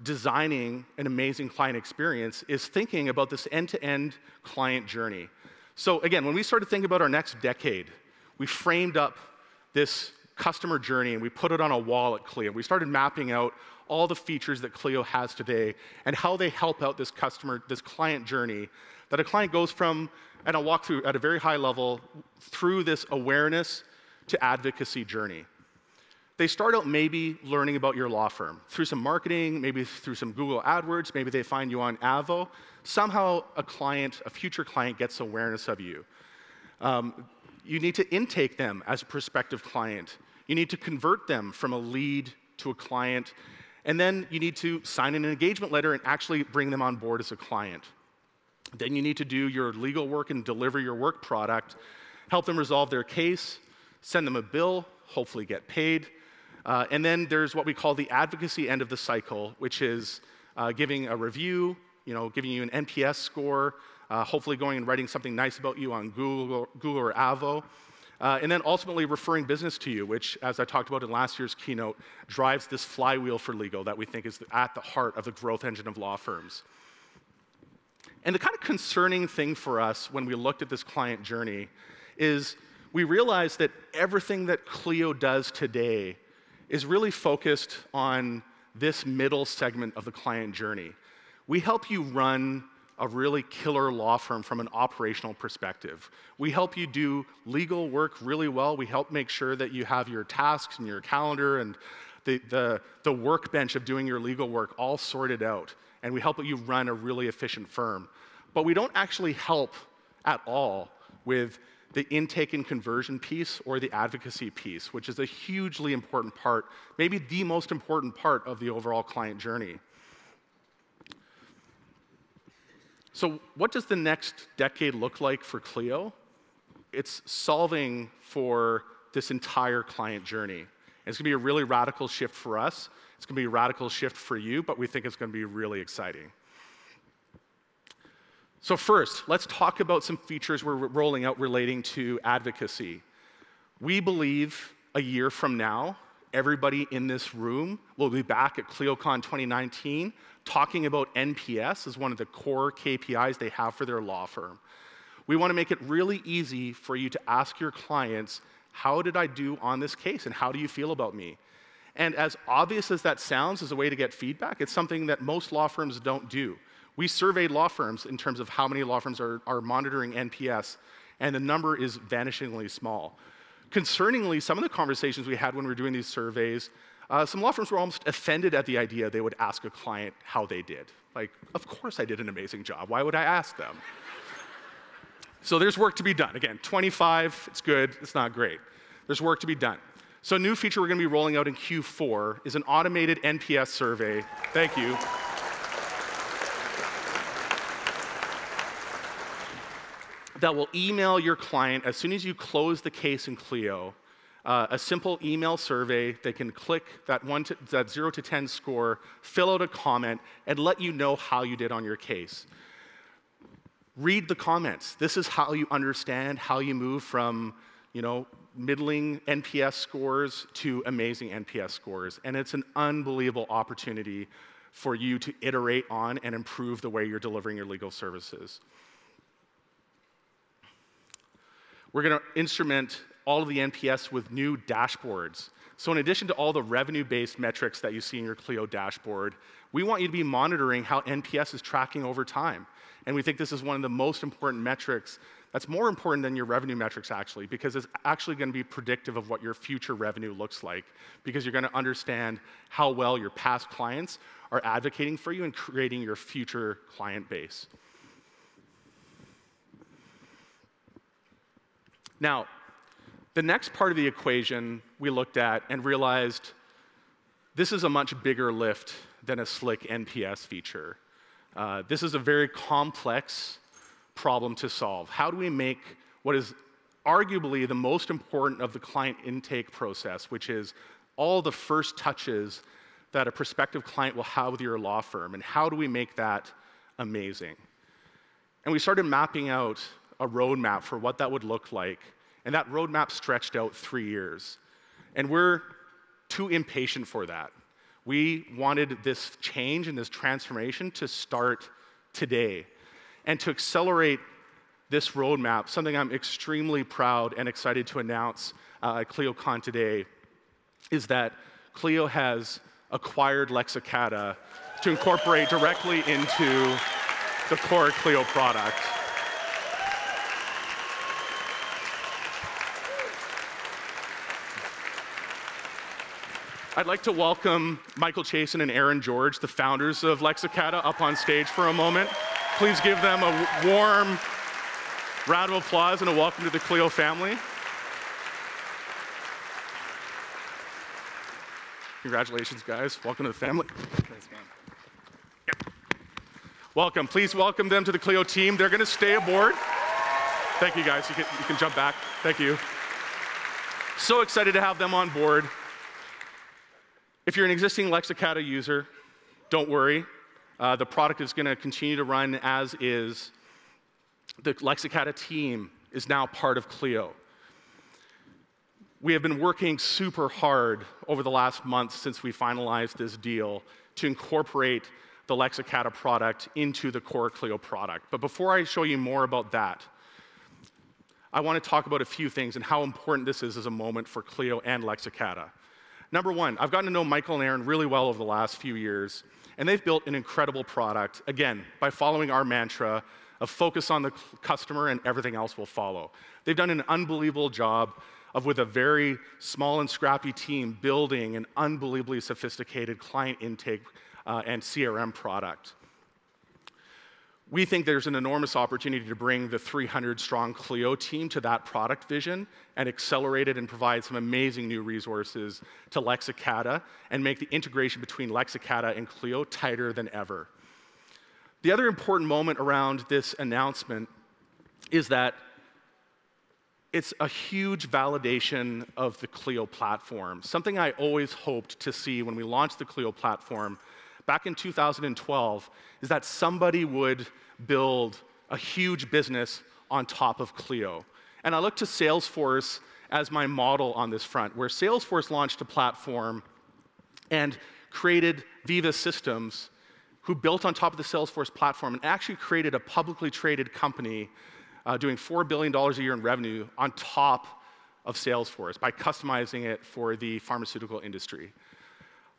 designing an amazing client experience is thinking about this end-to-end client journey. So again, when we started thinking about our next decade, we framed up this customer journey and we put it on a wall at Clio. We started mapping out all the features that Clio has today and how they help out this client journey that a client goes from, and I'll walk through at a very high level, through this awareness to advocacy journey. They start out maybe learning about your law firm through some marketing, maybe through some Google AdWords, maybe they find you on Avo. Somehow a future client gets awareness of you. You need to intake them as a prospective client. You need to convert them from a lead to a client. And then you need to sign an engagement letter and actually bring them on board as a client. Then you need to do your legal work and deliver your work product, help them resolve their case, send them a bill, hopefully get paid. And then there's what we call the advocacy end of the cycle, which is giving a review, giving you an NPS score, hopefully going and writing something nice about you on Google or Avo. And then ultimately referring business to you, which, as I talked about in last year's keynote, drives this flywheel for legal that we think is at the heart of the growth engine of law firms. And the kind of concerning thing for us when we looked at this client journey is we realized that everything that Clio does today is really focused on this middle segment of the client journey. We help you run a really killer law firm from an operational perspective. We help you do legal work really well. We help make sure that you have your tasks and your calendar and the workbench of doing your legal work all sorted out. And we help you run a really efficient firm. But we don't actually help at all with the intake and conversion piece or the advocacy piece, which is a hugely important part, maybe the most important part of the overall client journey. So what does the next decade look like for Clio? It's solving for this entire client journey. And it's going to be a really radical shift for us. It's going to be a radical shift for you, but we think it's going to be really exciting. So first, let's talk about some features we're rolling out relating to advocacy. We believe a year from now, everybody in this room will be back at ClioCon 2019 talking about NPS as one of the core KPIs they have for their law firm. We want to make it really easy for you to ask your clients, how did I do on this case and how do you feel about me? And as obvious as that sounds as a way to get feedback, it's something that most law firms don't do. We surveyed law firms in terms of how many law firms are monitoring NPS, and the number is vanishingly small. Concerningly, some of the conversations we had when we were doing these surveys, some law firms were almost offended at the idea they would ask a client how they did. Like, of course I did an amazing job. Why would I ask them? So there's work to be done. Again, 25, it's good, it's not great. There's work to be done. So a new feature we're going to be rolling out in Q4 is an automated NPS survey. Thank you. That will email your client as soon as you close the case in Clio, a simple email survey. They can click that 0 to 10 score, fill out a comment, and let you know how you did on your case. Read the comments. This is how you understand how you move from, middling NPS scores to amazing NPS scores. And it's an unbelievable opportunity for you to iterate on and improve the way you're delivering your legal services. We're going to instrument all of the NPS with new dashboards. So in addition to all the revenue-based metrics that you see in your Clio dashboard, we want you to be monitoring how NPS is tracking over time. And we think this is one of the most important metrics that's more important than your revenue metrics, actually, because it's actually going to be predictive of what your future revenue looks like, because you're going to understand how well your past clients are advocating for you and creating your future client base. Now, the next part of the equation we looked at and realized this is a much bigger lift than a slick NPS feature. This is a very complex problem to solve. How do we make what is arguably the most important of the client intake process, which is all the first touches that a prospective client will have with your law firm, and how do we make that amazing? And we started mapping out a roadmap for what that would look like, and that roadmap stretched out 3 years. And we're too impatient for that. We wanted this change and this transformation to start today and to accelerate this roadmap, something I'm extremely proud and excited to announce at ClioCon today is that Clio has acquired Lexicata to incorporate directly into the core Clio product. I'd like to welcome Michael Chasen and Aaron George, the founders of Lexicata, up on stage for a moment. Please give them a warm round of applause and a welcome to the Clio family. Congratulations, guys. Welcome to the family. Thanks, man. Yep. Welcome. Please welcome them to the Clio team. They're going to stay aboard. Thank you, guys. You can jump back. Thank you. So excited to have them on board. If you're an existing Lexicata user, don't worry. The product is going to continue to run as is. The Lexicata team is now part of Clio. We have been working super hard over the last month since we finalized this deal to incorporate the Lexicata product into the core Clio product. But before I show you more about that, I want to talk about a few things and how important this is as a moment for Clio and Lexicata. Number one, I've gotten to know Michael and Aaron really well over the last few years, and they've built an incredible product, again, by following our mantra of focus on the customer and everything else will follow. They've done an unbelievable job of, with a very small and scrappy team, building an unbelievably sophisticated client intake and CRM product. We think there's an enormous opportunity to bring the 300-strong Clio team to that product vision and accelerate it and provide some amazing new resources to Lexicata and make the integration between Lexicata and Clio tighter than ever. The other important moment around this announcement is that it's a huge validation of the Clio platform. Something I always hoped to see when we launched the Clio platform back in 2012 is that somebody would build a huge business on top of Clio. And I look to Salesforce as my model on this front, where Salesforce launched a platform and created Viva Systems, who built on top of the Salesforce platform and actually created a publicly traded company doing $4 billion a year in revenue on top of Salesforce by customizing it for the pharmaceutical industry.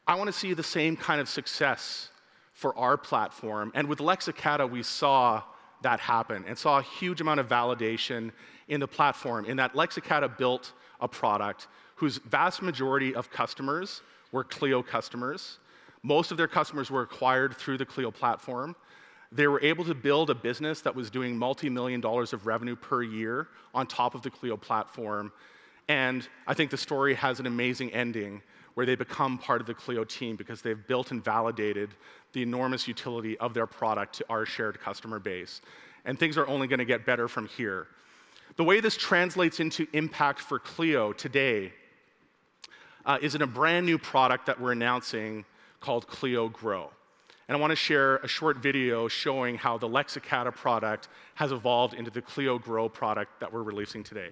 I want to see the same kind of success for our platform. And with Lexicata, we saw that happen and saw a huge amount of validation in the platform, in that Lexicata built a product whose vast majority of customers were Clio customers. Most of their customers were acquired through the Clio platform. They were able to build a business that was doing multi-million dollars of revenue per year on top of the Clio platform. And I think the story has an amazing ending where they become part of the Clio team because they've built and validated the enormous utility of their product to our shared customer base. And things are only going to get better from here. The way this translates into impact for Clio today is in a brand new product that we're announcing called Clio Grow. And I want to share a short video showing how the Lexicata product has evolved into the Clio Grow product that we're releasing today.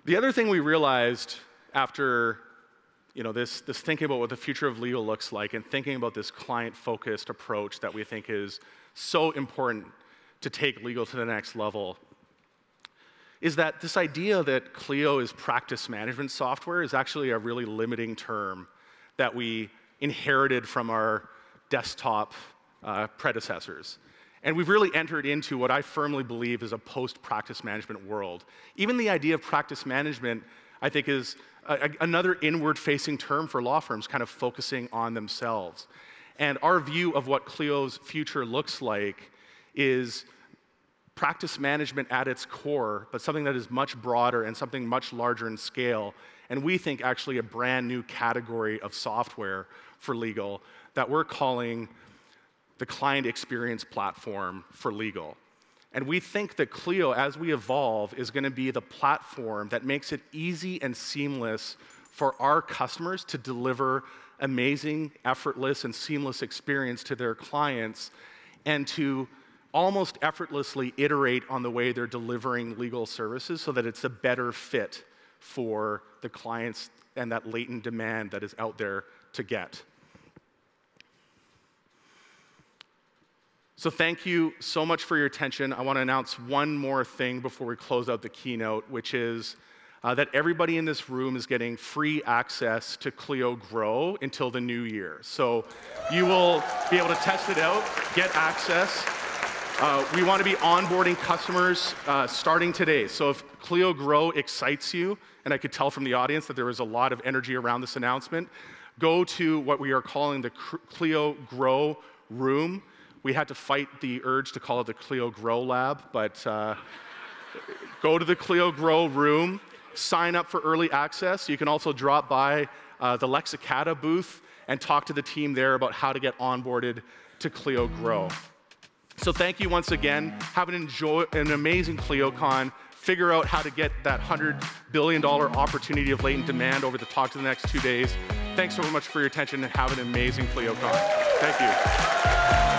The other thing we realized after this thinking about what the future of legal looks like and thinking about this client-focused approach that we think is so important to take legal to the next level is that this idea that Clio is practice management software is actually a really limiting term that we inherited from our desktop predecessors. And we've really entered into what I firmly believe is a post-practice management world. Even the idea of practice management, I think, is another inward-facing term for law firms, kind of focusing on themselves. And our view of what Clio's future looks like is practice management at its core, but something that is much broader and something much larger in scale. And we think actually a brand new category of software for legal that we're calling the client experience platform for legal. And we think that Clio, as we evolve, is going to be the platform that makes it easy and seamless for our customers to deliver amazing, effortless, and seamless experience to their clients, and to almost effortlessly iterate on the way they're delivering legal services so that it's a better fit for the clients and that latent demand that is out there to get. So thank you so much for your attention. I want to announce one more thing before we close out the keynote, which is that everybody in this room is getting free access to Clio Grow until the new year. So you will be able to test it out, get access. We want to be onboarding customers starting today. So if Clio Grow excites you, and I could tell from the audience that there was a lot of energy around this announcement, go to what we are calling the Clio Grow Room. We had to fight the urge to call it the Clio Grow Lab, but go to the Clio Grow Room, sign up for early access. You can also drop by the Lexicata booth and talk to the team there about how to get onboarded to Clio Grow. So thank you once again. Have an amazing ClioCon. Figure out how to get that $100 billion opportunity of latent demand over the talk to the next 2 days. Thanks so much for your attention, and have an amazing ClioCon. Thank you.